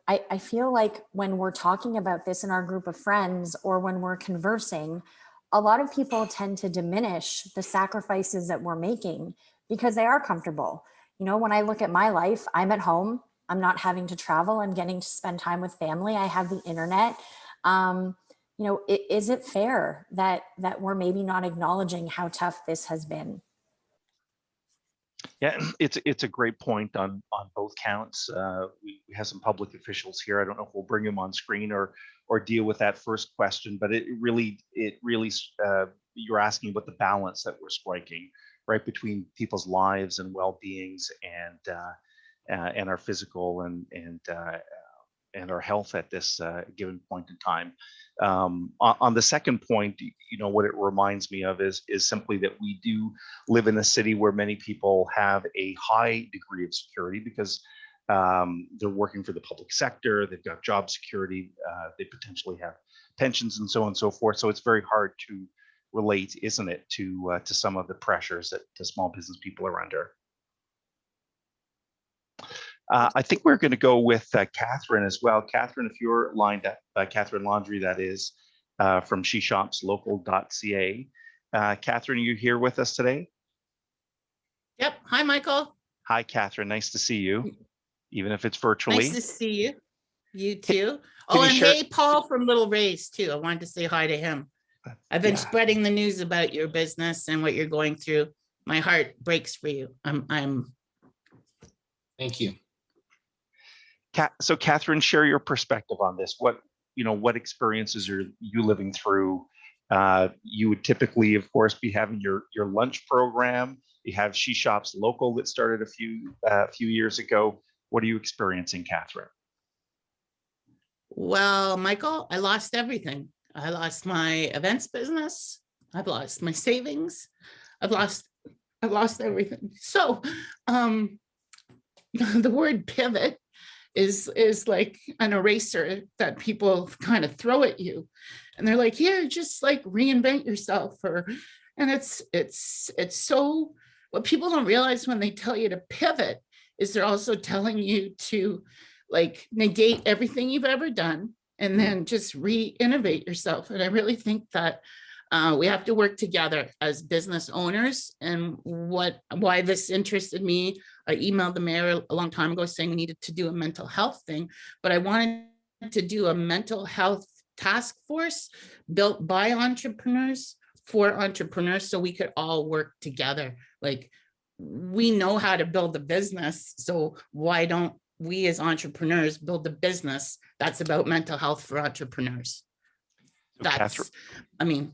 I feel like when we're talking about this in our group of friends, or when we're conversing, a lot of people tend to diminish the sacrifices that we're making because they are comfortable. When I look at my life, I'm at home, I'm not having to travel, I'm getting to spend time with family, I have the internet. you know, is it fair that we're maybe not acknowledging how tough this has been? Yeah, it's a great point on both counts. We have some public officials here. I don't know if we'll bring them on screen or deal with that first question, but it really you're asking about the balance that we're striking right between people's lives and well-beings and our physical and our health at this given point in time. On the second point, you know, what it reminds me of is simply that we do live in a city where many people have a high degree of security because they're working for the public sector, they've got job security, they potentially have pensions and so on and so forth. So it's very hard to relate, isn't it, to some of the pressures that the small business people are under. I think we're going to go with Catherine as well. Catherine, if you're lined up, Catherine Laundry, that is, from sheshopslocal.ca. Catherine, are you here with us today? Yep. Hi, Michael. Hi, Catherine. Nice to see you, even if it's virtually. Nice to see you. You too. Oh, and hey, Paul from Little Rays too. I wanted to say hi to him. I've been spreading the news about your business and what you're going through. My heart breaks for you. I'm. Thank you. So Catherine, share your perspective on this. What experiences are you living through? You would typically, of course, be having your lunch program. You have She Shops Local that started a few years ago. What are you experiencing, Catherine? Well, Michael, I lost everything. I lost my events business. I've lost my savings. I've lost everything. So the word pivot is like an eraser that people kind of throw at you, and they're like, here, just like reinvent yourself. And it's so, what people don't realize when they tell you to pivot is they're also telling you to like negate everything you've ever done and then just re-innovate yourself. And I really think that we have to work together as business owners. And why this interested me, I emailed the mayor a long time ago saying we needed to do a mental health thing, but I wanted to do a mental health task force built by entrepreneurs for entrepreneurs so we could all work together. Like, we know how to build a business, so why don't we as entrepreneurs build a business that's about mental health for entrepreneurs? That's, I mean,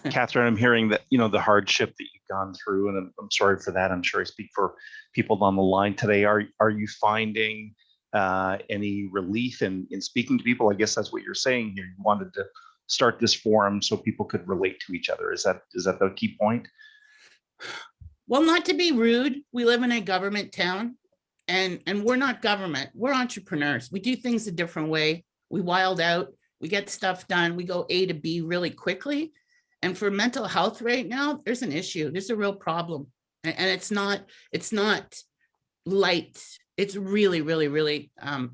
Catherine, I'm hearing that, you know, the hardship that you've gone through, and I'm sorry for that. I'm sure I speak for people on the line today. Are you finding any relief in speaking to people? I guess that's what you're saying here. You wanted to start this forum so people could relate to each other. Is that the key point? Well, not to be rude, we live in a government town, and we're not government. We're entrepreneurs. We do things a different way. We wild out. We get stuff done. We go A to B really quickly. And for mental health right now, there's an issue. There's a real problem. And it's not light. It's really, really, really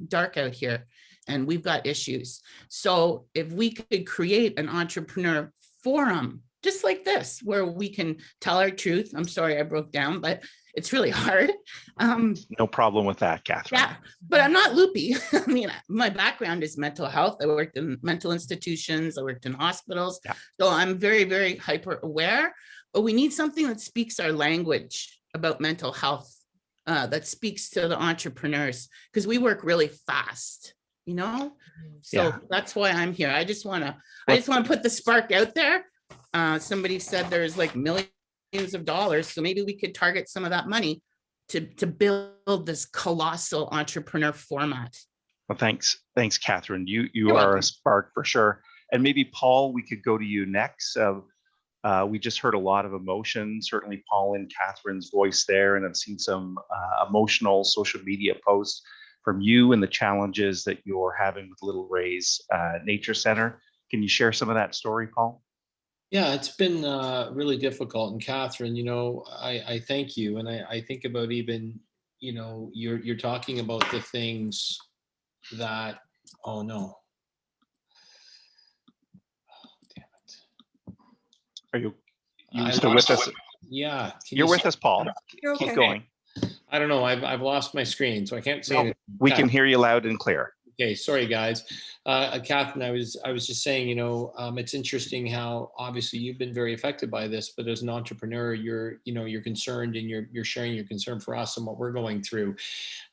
dark out here. And we've got issues. So if we could create an entrepreneur forum, just like this, where we can tell our truth. I'm sorry I broke down, but it's really hard. No problem with that, Catherine. Yeah, but I'm not loopy. I mean, my background is mental health. I worked in mental institutions. I worked in hospitals. Yeah. So I'm very, very hyper aware, but we need something that speaks our language about mental health, that speaks to the entrepreneurs, because we work really fast, you know? So that's why I'm here. I just want to put the spark out there. Somebody said there's like millions of dollars, so maybe we could target some of that money to build this colossal entrepreneur format. Well, thanks, Catherine. You're are welcome. A spark for sure. And maybe Paul, we could go to you next. We just heard a lot of emotion, certainly Paul and Catherine's voice there, and I've seen some emotional social media posts from you and the challenges that you're having with Little Rays Nature Center. Can you share some of that story, Paul? Yeah, it's been really difficult. And Catherine, you know, I thank you. And I think about even, you know, you're talking about the things that, oh no. Damn it. Are you still with us? Yeah. You're with us, Paul. You're okay. Keep going. I don't know. I've lost my screen, so I can't say anything. We can hear you loud and clear. Okay, sorry guys. Catherine, I was just saying, it's interesting how obviously you've been very affected by this, but as an entrepreneur, you're concerned and you're sharing your concern for us and what we're going through.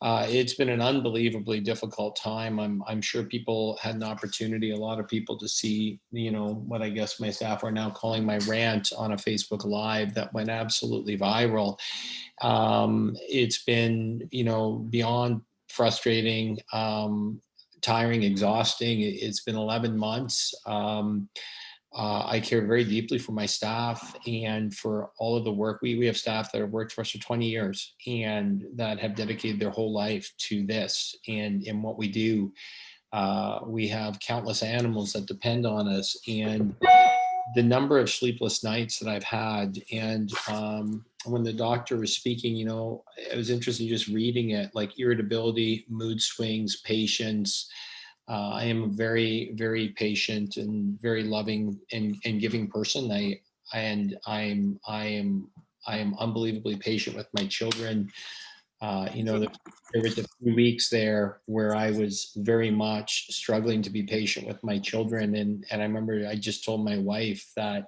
It's been an unbelievably difficult time. I'm sure people had an opportunity, a lot of people, to see, what I guess my staff are now calling my rant on a Facebook Live that went absolutely viral. It's been, beyond frustrating, tiring, exhausting. It's been 11 months. I care very deeply for my staff and for all of the work. We have staff that have worked for us for 20 years and that have dedicated their whole life to this and in what we do. We have countless animals that depend on us, and the number of sleepless nights that I've had. And when the doctor was speaking, it was interesting just reading it, like irritability, mood swings, patience. I am a very, very patient and very loving and giving person. I am unbelievably patient with my children. There was a few weeks there where I was very much struggling to be patient with my children. And I remember I just told my wife that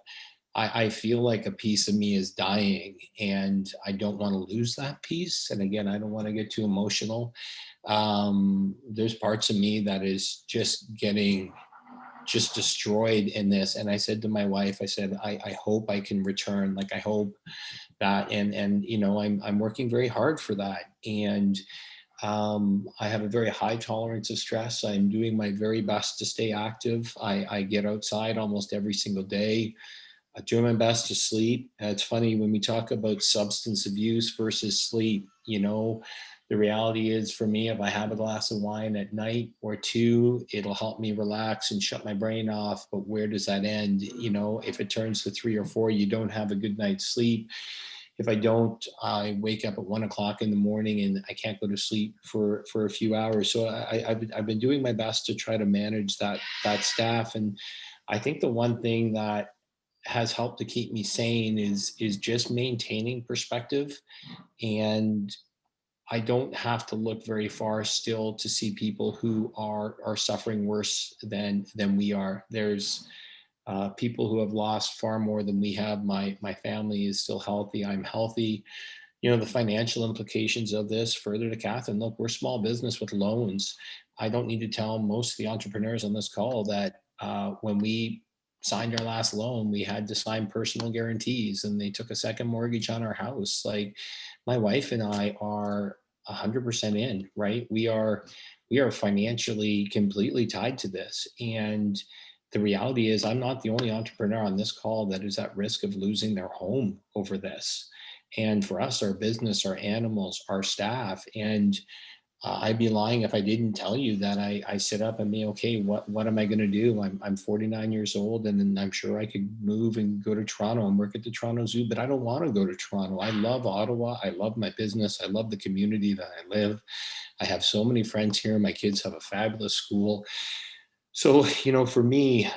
I feel like a piece of me is dying and I don't want to lose that piece. And again, I don't want to get too emotional. There's parts of me that is just getting destroyed in this. And I said to my wife, I said, I hope I can return. Like, I hope that, and I'm working very hard for that. And I have a very high tolerance of stress. I'm doing my very best to stay active. I get outside almost every single day. I do my best to sleep. It's funny when we talk about substance abuse versus sleep, the reality is for me, if I have a glass of wine at night or two, it'll help me relax and shut my brain off. But where does that end? If it turns to 3 or 4, you don't have a good night's sleep. If I don't, I wake up at 1 o'clock in the morning and I can't go to sleep for a few hours. So I've been doing my best to try to manage that staff. And I think the one thing that has helped to keep me sane is just maintaining perspective. And I don't have to look very far still to see people who are suffering worse than we are. There's people who have lost far more than we have. My family is still healthy. I'm healthy. The financial implications of this, further to Catherine, look, we're small business with loans. I don't need to tell most of the entrepreneurs on this call that when we signed our last loan, we had to sign personal guarantees and they took a second mortgage on our house. Like, my wife and I are 100% in, right? We are financially completely tied to this. And the reality is I'm not the only entrepreneur on this call that is at risk of losing their home over this. And for us, our business, our animals, our staff, and I'd be lying if I didn't tell you that I sit up and be, okay, what am I going to do? I'm 49 years old, and I'm sure I could move and go to Toronto and work at the Toronto Zoo, but I don't want to go to Toronto. I love Ottawa. I love my business. I love the community that I live. I have so many friends here. My kids have a fabulous school. So, for me,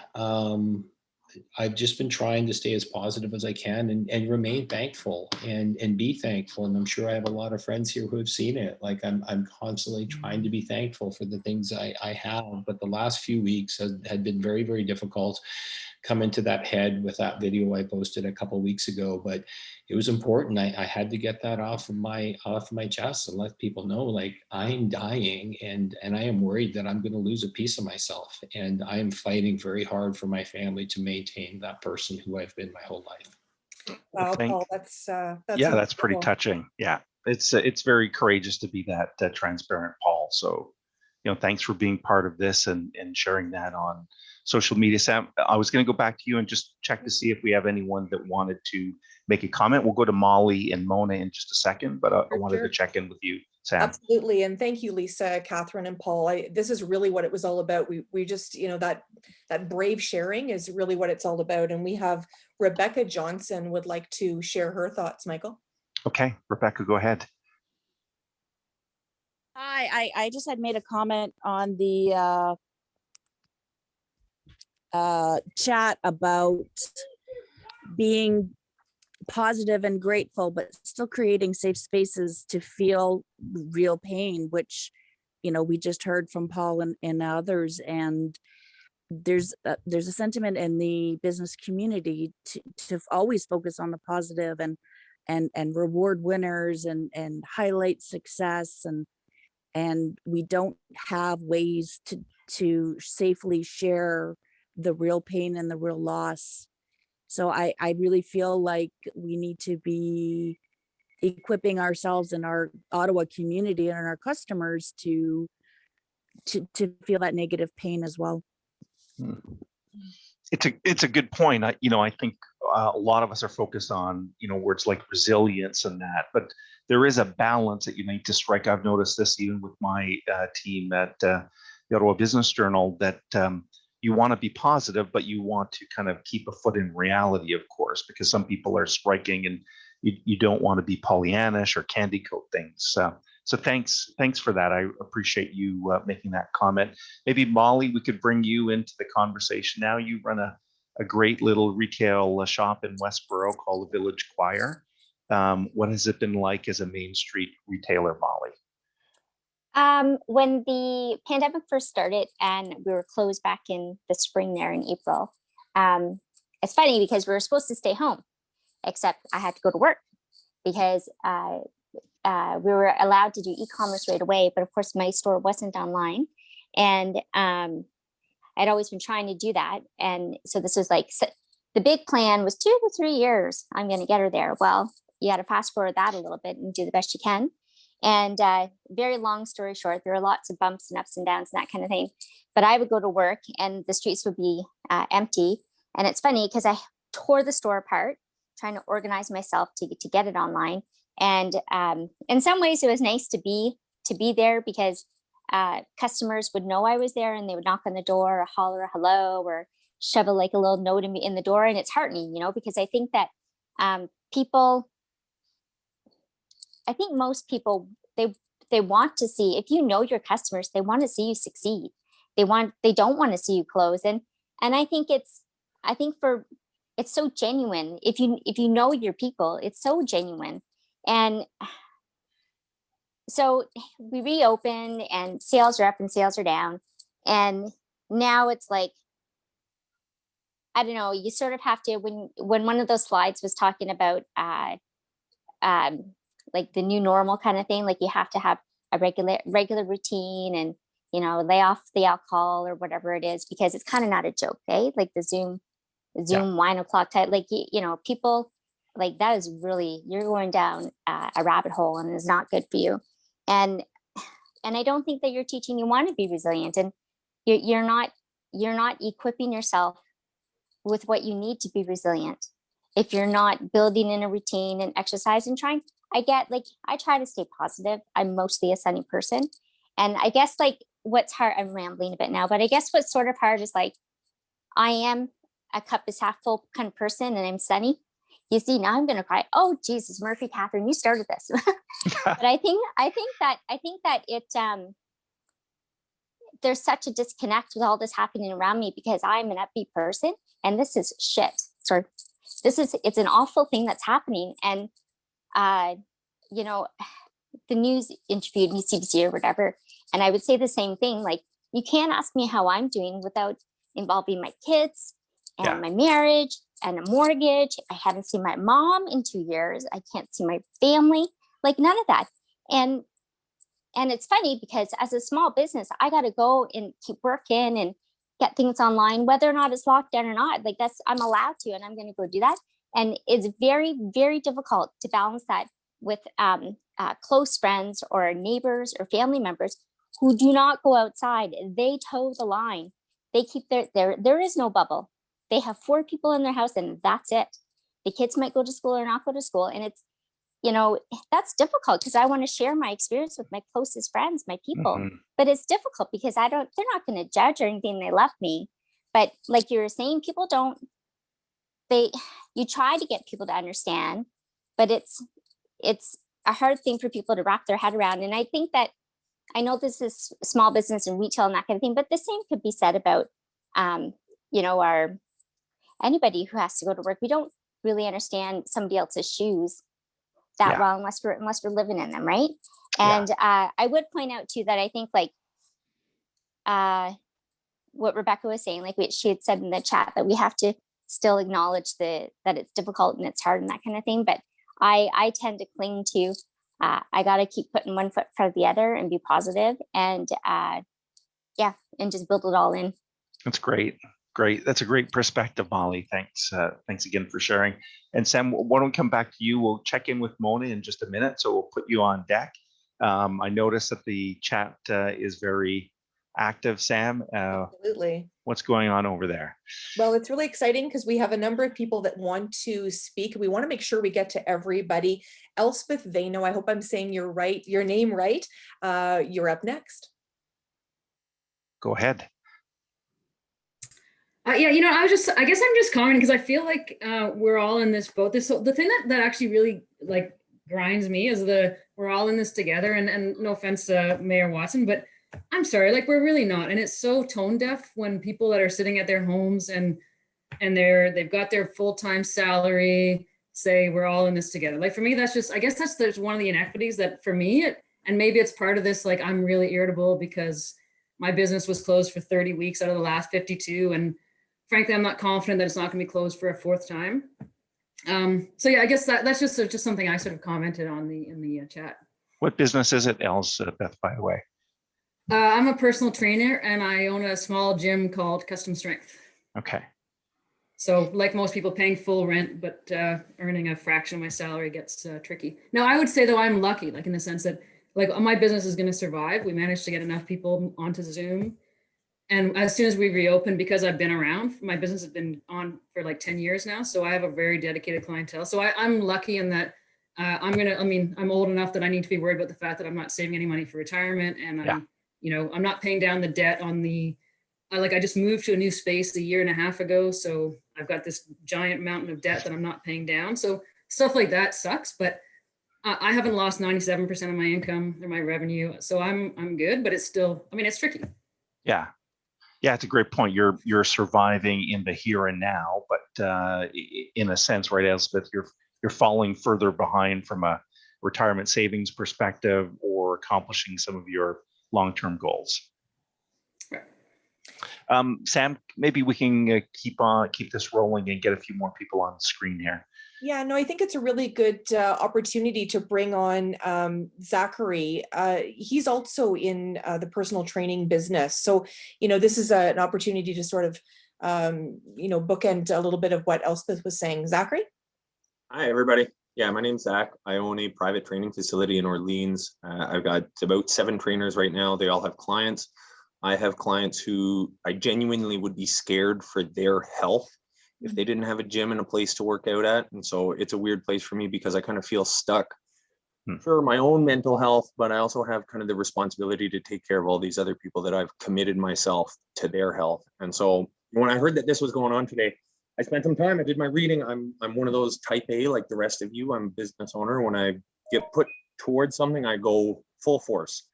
I've just been trying to stay as positive as I can and remain thankful and be thankful. And I'm sure I have a lot of friends here who have seen it. Like, I'm constantly trying to be thankful for the things I have. But the last few weeks had been very, very difficult. Come into that head with that video I posted a couple of weeks ago, but it was important. I had to get that off of my chest and let people know, like, I'm dying and I am worried that I'm going to lose a piece of myself. And I am fighting very hard for my family to maintain that person who I've been my whole life. Wow, Paul, that's pretty incredible. touching. Yeah, it's very courageous to be that transparent, Paul. So, thanks for being part of this and sharing that on social media. Sam, I was going to go back to you and just check to see if we have anyone that wanted to make a comment. We'll go to Molly and Mona in just a second, but I wanted to check in with you, Sam. Absolutely. And thank you, Lisa, Catherine, and Paul. This is really what it was all about. We just, that brave sharing is really what it's all about. And we have Rebecca Johnson would like to share her thoughts, Michael. Okay, Rebecca, go ahead. Hi, I just had made a comment on the chat about being positive and grateful, but still creating safe spaces to feel real pain, which we just heard from Paul and others, and there's a sentiment in the business community to always focus on the positive and reward winners and highlight success, and we don't have ways to safely share the real pain and the real loss. So I really feel like we need to be equipping ourselves and our Ottawa community and our customers to feel that negative pain as well. It's a good point. I think a lot of us are focused on words like resilience and that, but there is a balance that you need to strike. I've noticed this even with my team at the Ottawa Business Journal, that you want to be positive, but you want to kind of keep a foot in reality, of course, because some people are striking, and you don't want to be Pollyannish or candy coat things. So thanks for that. I appreciate you making that comment. Maybe Molly, we could bring you into the conversation now. You run a great little retail shop in Westboro called the Village Choir. What has it been like as a Main Street retailer, Molly? When the pandemic first started and we were closed back in the spring there in April, it's funny because we were supposed to stay home, except I had to go to work because we were allowed to do e-commerce right away, but of course my store wasn't online, and I'd always been trying to do that. And so this was like, the big plan was 2 to 3 years. I'm going to get her there. Well, you got to fast forward that a little bit and do the best you can. And very long story short, there are lots of bumps and ups and downs and that kind of thing. But I would go to work and the streets would be empty. And it's funny because I tore the store apart, trying to organize myself to get it online. And in some ways, it was nice to be there because customers would know I was there and they would knock on the door or holler a hello or shove a little note in the door. And it's heartening, because I think that I think most people, they want to see, if you know your customers, they want to see you succeed. They don't want to see you close. And I think it's so genuine. If you know your people, it's so genuine. And so we reopened and sales are up and sales are down. And now it's like, I don't know, you sort of have to, when one of those slides was talking about like the new normal kind of thing, like you have to have a regular routine and, lay off the alcohol or whatever it is, because it's kind of not a joke, eh? Like the Zoom wine o'clock type, like, people, like that is really, you're going down a rabbit hole and it's not good for you. And I don't think that you're teaching, you want to be resilient, and you're not equipping yourself with what you need to be resilient if you're not building in a routine and exercise and trying. I try to stay positive. I'm mostly a sunny person. And I guess what's hard, I'm rambling a bit now, but I guess what's sort of hard is I am a cup is half full kind of person and I'm sunny. You see, now I'm going to cry. Oh, Jesus, Murphy, Catherine, you started this. But I think that it, there's such a disconnect with all this happening around me because I'm an upbeat person and this is shit. Sorry. It's an awful thing that's happening. And, the news interviewed me, CBC or whatever, and I would say the same thing. Like, you can't ask me how I'm doing without involving my kids and my marriage and a mortgage. I haven't seen my mom in 2 years. I can't see my family, none of that. And it's funny because as a small business, I got to go and keep working and get things online, whether or not it's locked down or not. I'm allowed to, and I'm going to go do that. And it's very, very difficult to balance that with close friends or neighbors or family members who do not go outside. They toe the line. They keep there is no bubble. They have 4 people in their house and that's it. The kids might go to school or not go to school. And it's, that's difficult because I want to share my experience with my closest friends, my people. Mm-hmm. But it's difficult because they're not going to judge or anything. They love me. But like you were saying, people you try to get people to understand, but it's a hard thing for people to wrap their head around. And I think that, I know this is small business and retail and that kind of thing, but the same could be said about, anybody who has to go to work. We don't really understand somebody else's shoes. that Yeah. well unless we're living in them, right? And I would point out too that I think like what Rebecca was saying, like she had said in the chat, that we have to still acknowledge that it's difficult and it's hard and that kind of thing. But I tend to cling to I got to keep putting one foot in front of the other and be positive and and just build it all in. That's great. Great. That's a great perspective, Molly. Thanks. Thanks again for sharing. And Sam, why don't we come back to you? We'll check in with Mona in just a minute. So we'll put you on deck. I noticed that the chat is very active, Sam. Absolutely. What's going on over there? Well, it's really exciting because we have a number of people that want to speak. We want to make sure we get to everybody. Elspeth Vano, I hope I'm saying your name right. You're up next. Go ahead. Yeah, I guess I'm just commenting because I feel like we're all in this boat. The thing that actually really like grinds me is we're all in this together. And no offense to Mayor Watson, but I'm sorry, like we're really not. And it's so tone deaf when people that are sitting at their homes and they've got their full-time salary say we're all in this together. Like for me, I guess that's one of the inequities that for me, and maybe it's part of this, like I'm really irritable because my business was closed for 30 weeks out of the last 52. And frankly, I'm not confident that it's not going to be closed for a fourth time. So yeah, I guess that's just something I sort of commented on in the chat. What business is it, Elspeth, by the way? I'm a personal trainer and I own a small gym called Custom Strength. Okay. So like most people, paying full rent, but earning a fraction of my salary gets tricky. Now, I would say though, I'm lucky, like in the sense that like my business is going to survive. We managed to get enough people onto Zoom. And as soon as we reopened, because I've been around, my business has been on for like 10 years now. So I have a very dedicated clientele. So I'm lucky in that I'm old enough that I need to be worried about the fact that I'm not saving any money for retirement. And I'm not paying down the debt on I just moved to a new space a year and a half ago. So I've got this giant mountain of debt that I'm not paying down. So stuff like that sucks, but I haven't lost 97% of my income or my revenue. So I'm good, but it's still, it's tricky. Yeah. Yeah, it's a great point. You're surviving in the here and now, but in a sense, right, Elspeth, you're falling further behind from a retirement savings perspective or accomplishing some of your long-term goals. Right. Sam, maybe we can keep this rolling and get a few more people on the screen here. Yeah, no, I think it's a really good opportunity to bring on Zachary. He's also in the personal training business. So, this is an opportunity to sort of, bookend a little bit of what Elspeth was saying. Zachary? Hi, everybody. Yeah, my name's Zach. I own a private training facility in Orleans. I've got about 7 trainers right now. They all have clients. I have clients who I genuinely would be scared for their health if they didn't have a gym and a place to work out at. And so it's a weird place for me because I kind of feel stuck for my own mental health, but I also have kind of the responsibility to take care of all these other people that I've committed myself to their health. And so when I heard that this was going on today, I spent some time, I did my reading. I'm one of those type A, like the rest of you. I'm a business owner. When I get put towards something, I go full force.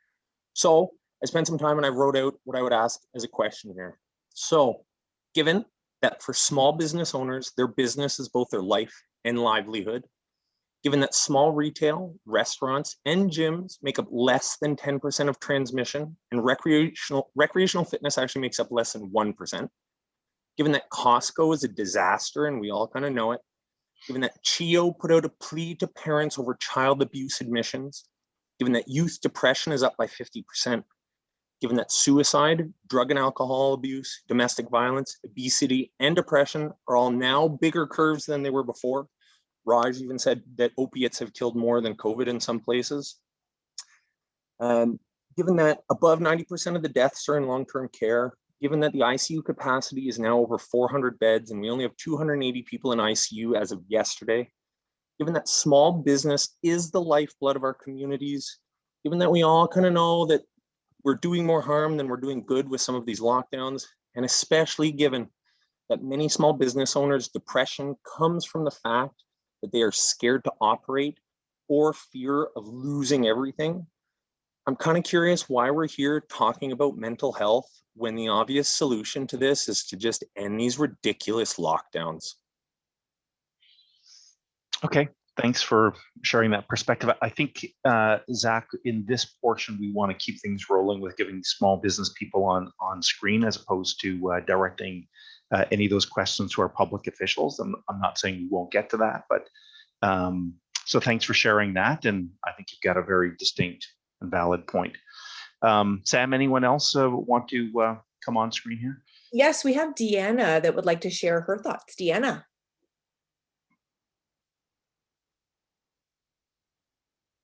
So I spent some time and I wrote out what I would ask as a question here. So given that for small business owners, their business is both their life and livelihood, given that small retail, restaurants, and gyms make up less than 10% of transmission, and recreational fitness actually makes up less than 1%, given that Costco is a disaster and we all kind of know it, given that CHEO put out a plea to parents over child abuse admissions, given that youth depression is up by 50%, given that suicide, drug and alcohol abuse, domestic violence, obesity, and depression are all now bigger curves than they were before. Raj even said that opiates have killed more than COVID in some places. Given that above 90% of the deaths are in long-term care, given that the ICU capacity is now over 400 beds and we only have 280 people in ICU as of yesterday, given that small business is the lifeblood of our communities, given that we all kind of know that we're doing more harm than we're doing good with some of these lockdowns, and especially given that many small business owners' depression comes from the fact that they are scared to operate or fear of losing everything. I'm kind of curious why we're here talking about mental health when the obvious solution to this is to just end these ridiculous lockdowns. Okay, Thanks for sharing that perspective. I think, Zach, in this portion, we want to keep things rolling with giving small business people on screen as opposed to directing any of those questions to our public officials. I'm not saying we won't get to that, but so thanks for sharing that. And I think you've got a very distinct and valid point. Sam, anyone else want to come on screen here? Yes, we have Deanna that would like to share her thoughts. Deanna.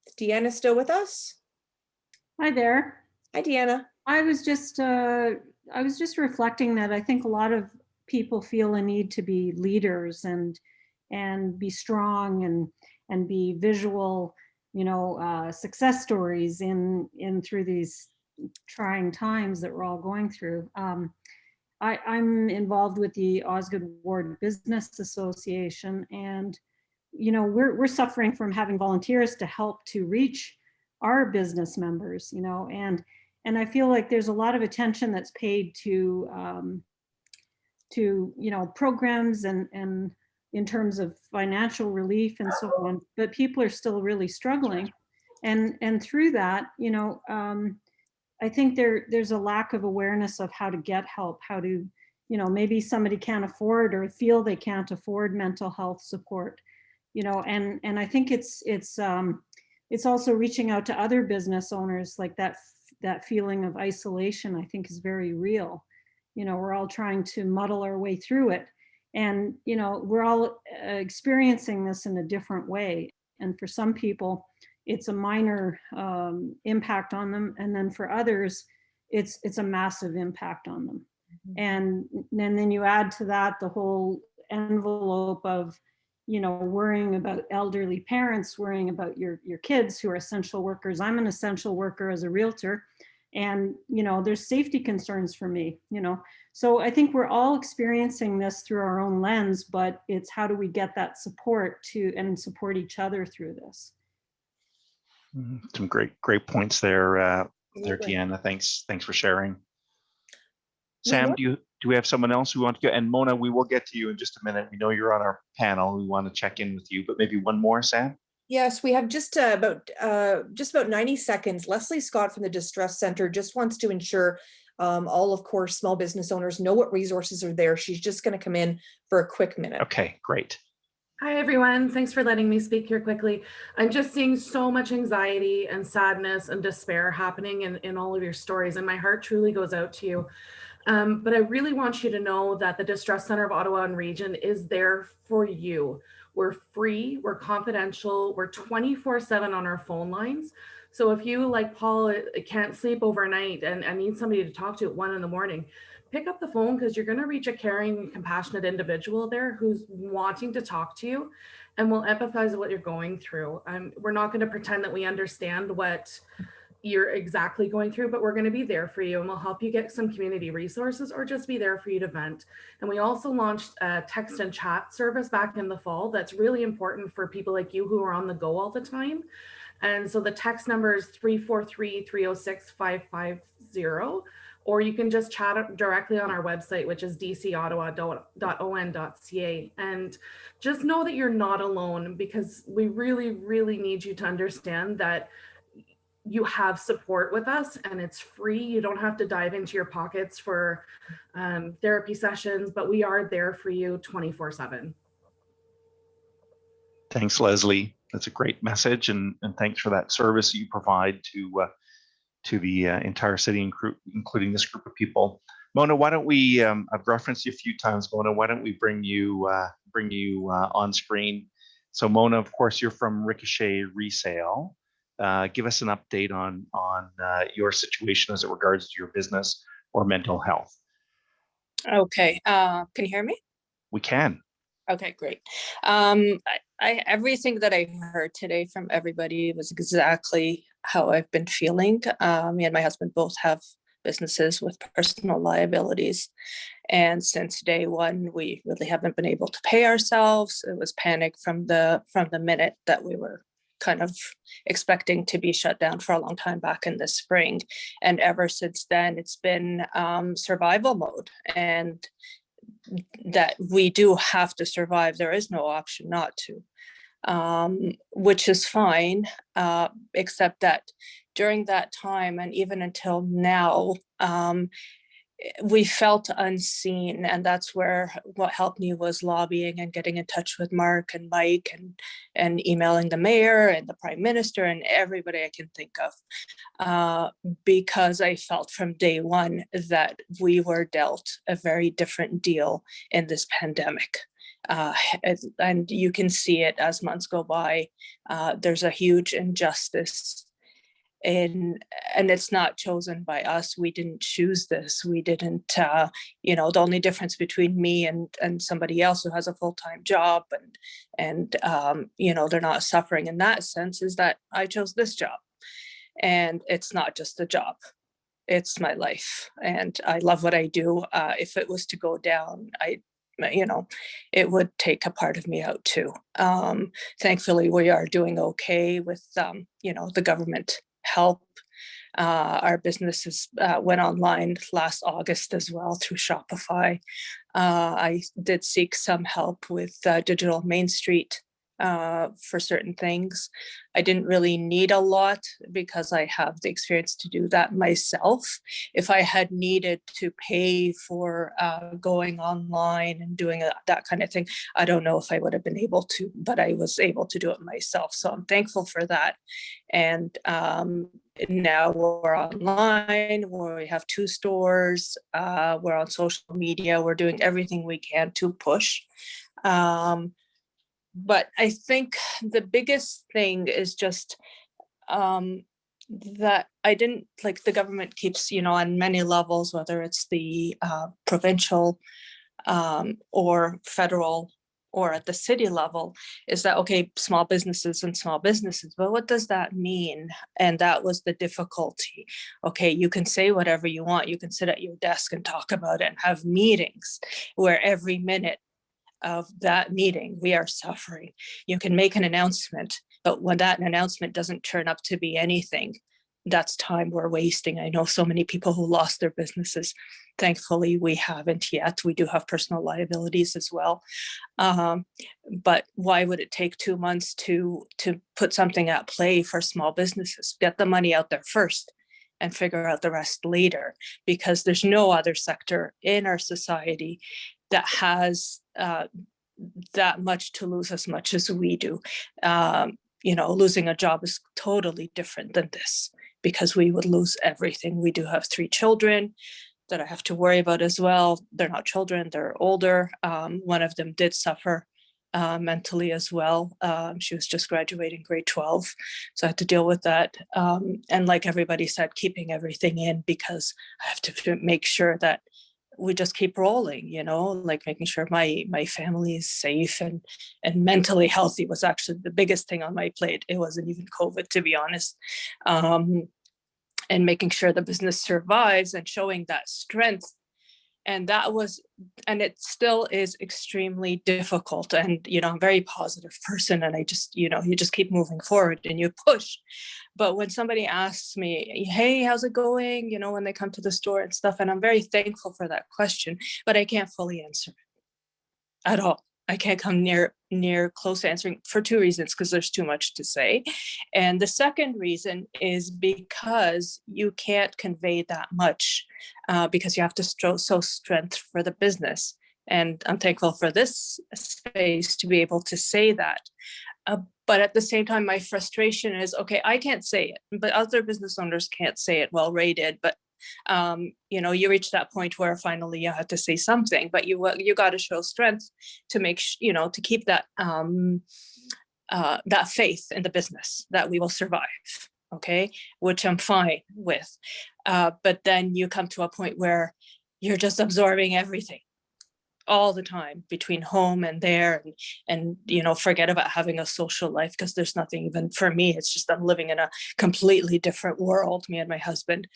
Is Deanna still with us? Hi there. Hi, Deanna. I was just reflecting that I think a lot of people feel a need to be leaders and be strong and be visual, success stories in through these trying times that we're all going through. I'm involved with the Osgoode Ward Business Association, and we're suffering from having volunteers to help to reach our business members, and I feel like there's a lot of attention that's paid to programs and in terms of financial relief and so on, but people are still really struggling, and through that, I think there's a lack of awareness of how to get help, how to, maybe somebody can't afford or feel they can't afford mental health support, and I think it's also reaching out to other business owners. Like that feeling of isolation, I think, is very real. We're all trying to muddle our way through it, and we're all experiencing this in a different way. And for some people, it's a minor impact on them, and then for others, it's a massive impact on them. And then you add to that the whole envelope of worrying about elderly parents, worrying about your kids who are essential workers. I'm an essential worker as a realtor, and there's safety concerns for me. So I think we're all experiencing this through our own lens, but it's how do we get that support and support each other through this. Some great points there, Deanna. Thanks for sharing. Sam, do we have someone else who wants to go? And Mona, we will get to you in just a minute. We know you're on our panel. We want to check in with you, but maybe one more, Sam? Yes, we have just about 90 seconds. Leslie Scott from the Distress Center just wants to ensure all, of course, small business owners know what resources are there. She's just going to come in for a quick minute. Okay, great. Hi, everyone. Thanks for letting me speak here quickly. I'm just seeing so much anxiety and sadness and despair happening in all of your stories, and my heart truly goes out to you. But I really want you to know that the Distress Center of Ottawa and Region is there for you. We're free, we're confidential, we're 24/7 on our phone lines. So if you, like Paul, can't sleep overnight and need somebody to talk to at 1 a.m, pick up the phone, because you're going to reach a caring, compassionate individual there who's wanting to talk to you and will empathize with what you're going through. We're not going to pretend that we understand what you're exactly going through, but we're going to be there for you, and we'll help you get some community resources or just be there for you to vent. And we also launched a text and chat service back in the fall that's really important for people like you who are on the go all the time. And so the text number is 343-306-550, or you can just chat directly on our website, which is dcottawa.on.ca. And just know that you're not alone, because we really, really need you to understand that you have support with us, and it's free. You don't have to dive into your pockets for therapy sessions, but we are there for you 24/7. Thanks, Leslie. That's a great message, and thanks for that service you provide to the entire city, including this group of people. Mona, why don't we? I've referenced you a few times, Mona. Why don't we bring you on screen? So, Mona, of course, you're from Ricochet Resale. Give us an update on your situation as it regards to your business or mental health. Okay. Can you hear me? We can. Okay, great. Everything that I heard today from everybody was exactly how I've been feeling. Me and my husband both have businesses with personal liabilities. And since day one, we really haven't been able to pay ourselves. It was panic from the minute that we were kind of expecting to be shut down for a long time back in the spring. And ever since then, it's been survival mode, and that we do have to survive. There is no option not to. which is fine, except that during that time and even until now, we felt unseen, and that's where what helped me was lobbying and getting in touch with Mark and Mike and emailing the mayor and the prime minister and everybody I can think of, because I felt from day one that we were dealt a very different deal in this pandemic. And you can see it as months go by. There's a huge injustice, and it's not chosen by us. We didn't choose this. We didn't, the only difference between me and somebody else who has a full-time job and they're not suffering in that sense is that I chose this job. And it's not just a job, it's my life. And I love what I do. If it was to go down, it would take a part of me out too. Thankfully, we are doing okay with, the government help. Our businesses went online last August as well through Shopify. I did seek some help with Digital Main Street for certain things. I didn't really need a lot because I have the experience to do that myself. If I had needed to pay for going online and doing that kind of thing, I don't know if I would have been able to, but I was able to do it myself. So I'm thankful for that. And now we're online, we have 2 stores, we're on social media, we're doing everything we can to push. But I think the biggest thing is just that I didn't, like, the government keeps, on many levels, whether it's the provincial or federal or at the city level, is that, okay, small businesses, but what does that mean? And that was the difficulty. Okay, you can say whatever you want. You can sit at your desk and talk about it and have meetings where every minute of that meeting we are suffering. You can make an announcement, but when that announcement doesn't turn up to be anything, that's time we're wasting. I know so many people who lost their businesses. Thankfully, we haven't yet. We do have personal liabilities as well. But why would it take 2 months to put something at play for small businesses? Get the money out there first and figure out the rest later, because there's no other sector in our society that has that much to lose as much as we do. Losing a job is totally different than this, because we would lose everything. We do have 3 children that I have to worry about as well. They're not children, they're older. One of them did suffer mentally as well. She was just graduating grade 12. So I had to deal with that. And like everybody said, keeping everything in, because I have to make sure that we just keep rolling, like making sure my family is safe and mentally healthy was actually the biggest thing on my plate. It wasn't even COVID, to be honest. And making sure the business survives and showing that strength. And it still is extremely difficult. And, I'm a very positive person, and I just, you just keep moving forward and you push. But when somebody asks me, hey, how's it going? When they come to the store and stuff, and I'm very thankful for that question, but I can't fully answer it at all. I can't come near close to answering for 2 reasons, because there's too much to say. And the second reason is because you can't convey that much, because you have to show strength for the business. And I'm thankful for this space to be able to say that. But at the same time, my frustration is, okay, I can't say it, but other business owners can't say it. Well, Ray did, but you reach that point where finally you have to say something, but you got to show strength to make to keep that that faith in the business that we will survive. Okay, which I'm fine with, but then you come to a point where you're just absorbing everything all the time between home and there, and forget about having a social life, because there's nothing, even for me, it's just I'm living in a completely different world, me and my husband.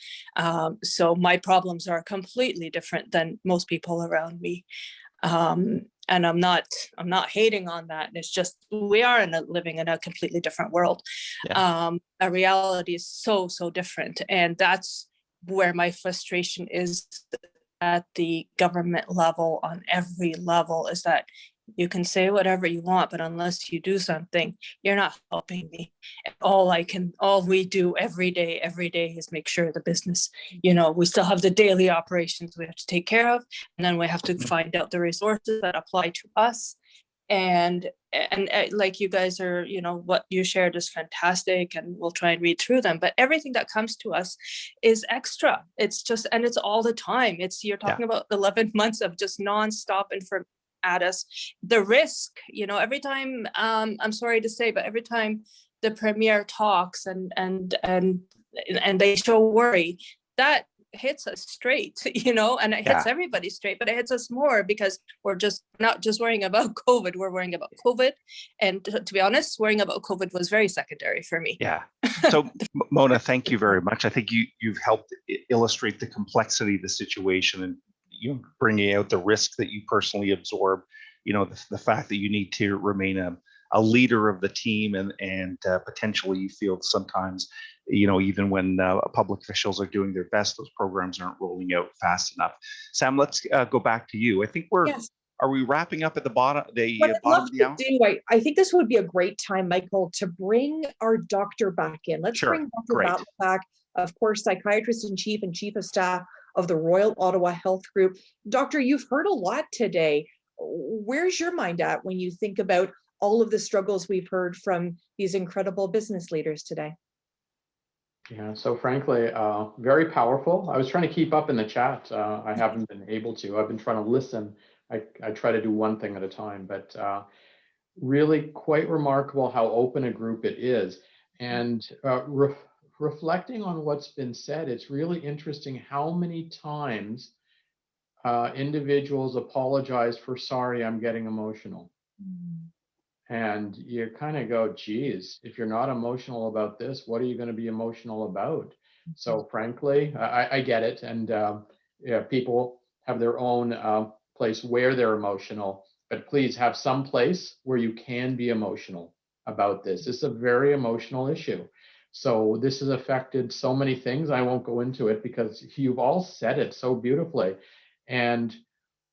So my problems are completely different than most people around me. And I'm not hating on that. It's just we are living in a completely different world. Yeah. Our reality is so different, and that's where my frustration is at the government level, on every level, is that You can say whatever you want, but unless you do something, you're not helping me. And all we do every day is make sure the business, we still have the daily operations we have to take care of. And then we have to find out the resources that apply to us. And like you guys are, what you shared is fantastic, and we'll try and read through them, but everything that comes to us is extra. It's just, and it's all the time. You're talking about 11 months of just nonstop information at us. The risk, every time, I'm sorry to say, but every time the premier talks and they show worry, that hits us straight, and it hits everybody straight, but it hits us more because we're just not just worrying about COVID, we're worrying about COVID. And to be honest, worrying about COVID was very secondary for me. Yeah. So Mona, thank you very much. I think you've helped illustrate the complexity of the situation, and bringing out the risk that you personally absorb, the fact that you need to remain a leader of the team, and potentially you feel sometimes, even when public officials are doing their best, those programs aren't rolling out fast enough. Sam, let's go back to you. I think are we wrapping up at the bottom, bottom of the hour? I think this would be a great time, Michael, to bring our doctor back in. Let's bring Dr. Battle back, of course, psychiatrist in chief and chief of staff of the Royal Ottawa Health Group. Doctor, you've heard a lot today. Where's your mind at when you think about all of the struggles we've heard from these incredible business leaders today? Yeah, so frankly, very powerful. I was trying to keep up in the chat. I haven't been able to. I've been trying to listen. I try to do one thing at a time, but really quite remarkable how open a group it is. And reflecting on what's been said, it's really interesting how many times individuals apologize for, sorry, I'm getting emotional. And you kind of go, geez, if you're not emotional about this, what are you going to be emotional about? So frankly, I get it. And people have their own place where they're emotional, but please have some place where you can be emotional about this. This is a very emotional issue. So this has affected so many things. I won't go into it because you've all said it so beautifully. And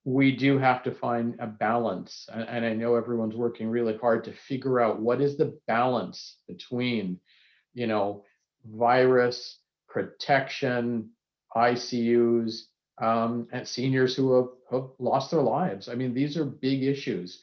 we do have to find a balance. And I know everyone's working really hard to figure out what is the balance between, virus, protection, ICUs, and seniors who have lost their lives. I mean, these are big issues.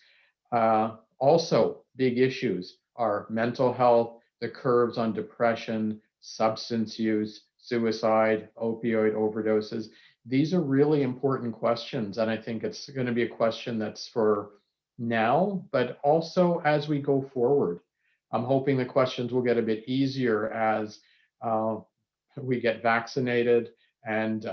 Also, big issues are mental health, the curves on depression, substance use, suicide, opioid overdoses. These are really important questions. And I think it's going to be a question that's for now, but also as we go forward. I'm hoping the questions will get a bit easier as we get vaccinated and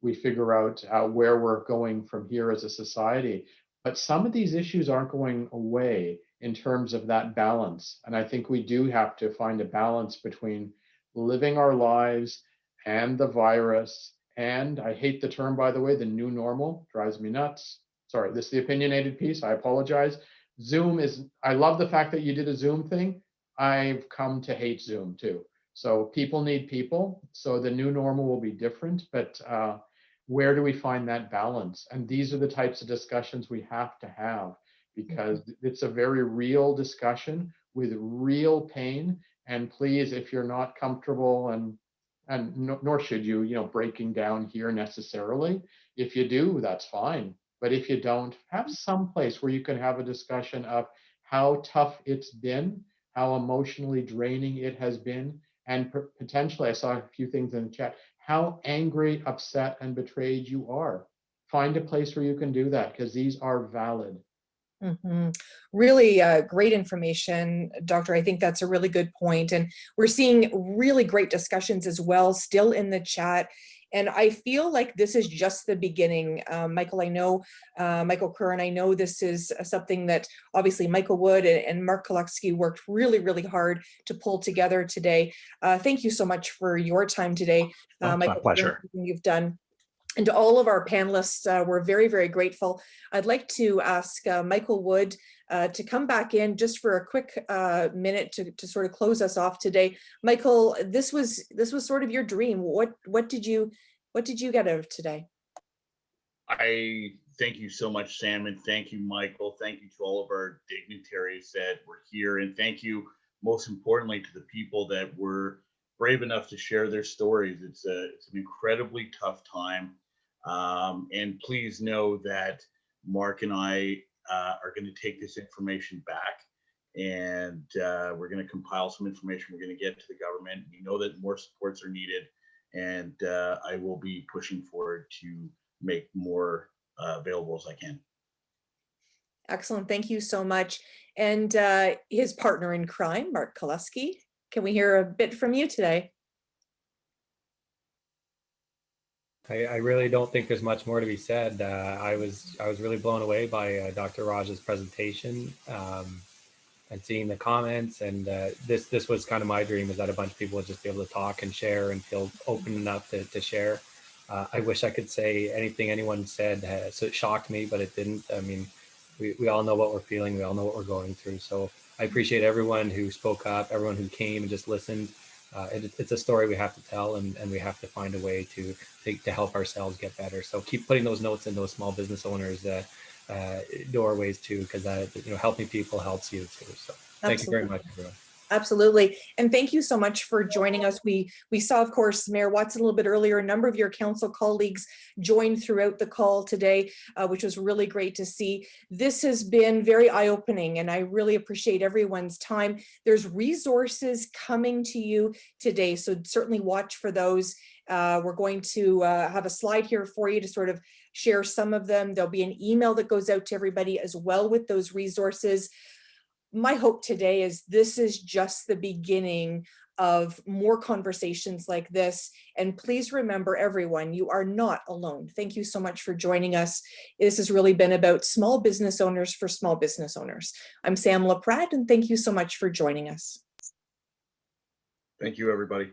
we figure out where we're going from here as a society. But some of these issues aren't going away in terms of that balance. And I think we do have to find a balance between living our lives and the virus. And I hate the term, by the way, the new normal drives me nuts. Sorry, this is the opinionated piece. I apologize. Zoom is, I love the fact that you did a Zoom thing. I've come to hate Zoom too. So people need people. So the new normal will be different, but where do we find that balance? And these are the types of discussions we have to have, because it's a very real discussion with real pain. And please, if you're not comfortable, and nor should you, breaking down here necessarily. If you do, that's fine. But if you don't, have some place where you can have a discussion of how tough it's been, how emotionally draining it has been, and potentially, I saw a few things in the chat, how angry, upset, and betrayed you are. Find a place where you can do that, because these are valid. Really great information, Doctor. I think that's a really good point. And we're seeing really great discussions as well still in the chat. And I feel like this is just the beginning. Michael, I know, Michael Curran, I know this is something that obviously Michael Wood and Mark Koletsky worked really, really hard to pull together today. Thank you so much for your time today. Michael, my pleasure. You've done. And to all of our panelists, we're very, very grateful. I'd like to ask Michael Wood to come back in just for a quick minute to sort of close us off today. Michael, this was sort of your dream. What did you get out of today? I Thank you so much, Sam, and thank you, Michael. Thank you to all of our dignitaries that were here, and thank you, most importantly, to the people that were brave enough to share their stories. It's an incredibly tough time, and please know that Mark and I are going to take this information back, and we're going to compile some information we're going to get to the government. We know that more supports are needed, and I will be pushing forward to make more available as I can. Excellent. Thank you so much. And his partner in crime, Mark Koleski, can we hear a bit from you today? I really don't think there's much more to be said. I was really blown away by Dr. Raj's presentation and seeing the comments. And this was kind of my dream, is that a bunch of people would just be able to talk and share and feel open enough to share. I wish I could say anything anyone said so it shocked me, but it didn't. I mean, we all know what we're feeling. We all know what we're going through. So I appreciate everyone who spoke up, everyone who came and just listened. It's a story we have to tell, and we have to find a way to help ourselves get better. So keep putting those notes in those small business owners doorways too, because helping people helps you too. So thank you very much, everyone. Absolutely. And thank you so much for joining us. We saw, of course, Mayor Watson a little bit earlier, a number of your council colleagues joined throughout the call today, which was really great to see. This has been very eye-opening, and I really appreciate everyone's time. There's resources coming to you today, so certainly watch for those. We're going to have a slide here for you to sort of share some of them. There'll be an email that goes out to everybody as well with those resources. My hope today is this is just the beginning of more conversations like this. And please remember, everyone, you are not alone. Thank you so much for joining us. This has really been about small business owners for small business owners. I'm Sam LaPrade, and thank you so much for joining us. Thank you, everybody.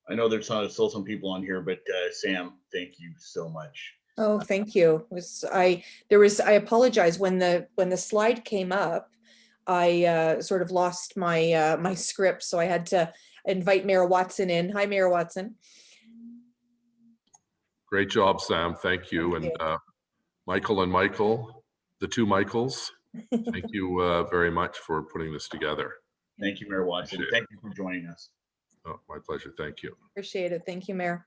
I know there's still some people on here, but Sam, thank you so much. Oh, thank you. I apologize when the slide came up. I sort of lost my my script, so I had to invite Mayor Watson in. Hi, Mayor Watson. Great job, Sam. Thank you. And Michael and Michael, the two Michaels, thank you very much for putting this together. Thank you, Mayor Watson. Thank you for joining us. Oh, my pleasure. Thank you. Appreciate it. Thank you, Mayor.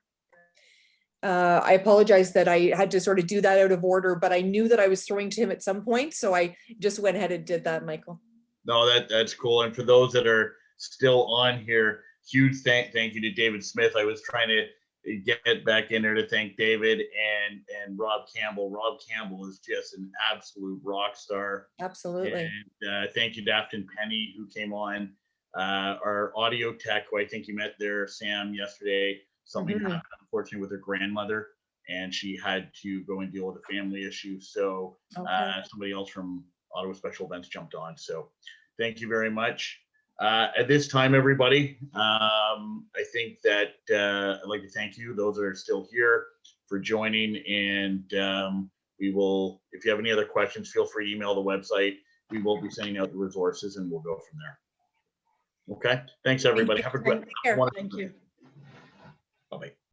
I apologize that I had to sort of do that out of order, but I knew that I was throwing to him at some point, so I just went ahead and did that, Michael. No, that's cool. And for those that are still on here, huge thank you to David Smith. I was trying to get back in there to thank David and Rob Campbell. Rob Campbell is just an absolute rock star. Absolutely. And thank you, Dafton Penny, who came on. Our audio tech, who I think you met there, Sam, yesterday. Something happened, unfortunately, with her grandmother, and she had to go and deal with a family issue. So somebody else from Ottawa Special Events jumped on. So thank you very much. At this time, everybody, I think that I'd like to thank you, those that are still here, for joining. And we will, if you have any other questions, feel free to email the website. We will be sending out the resources, and we'll go from there. Okay. Thanks, everybody. Have a great one. Thank you. Bye-bye.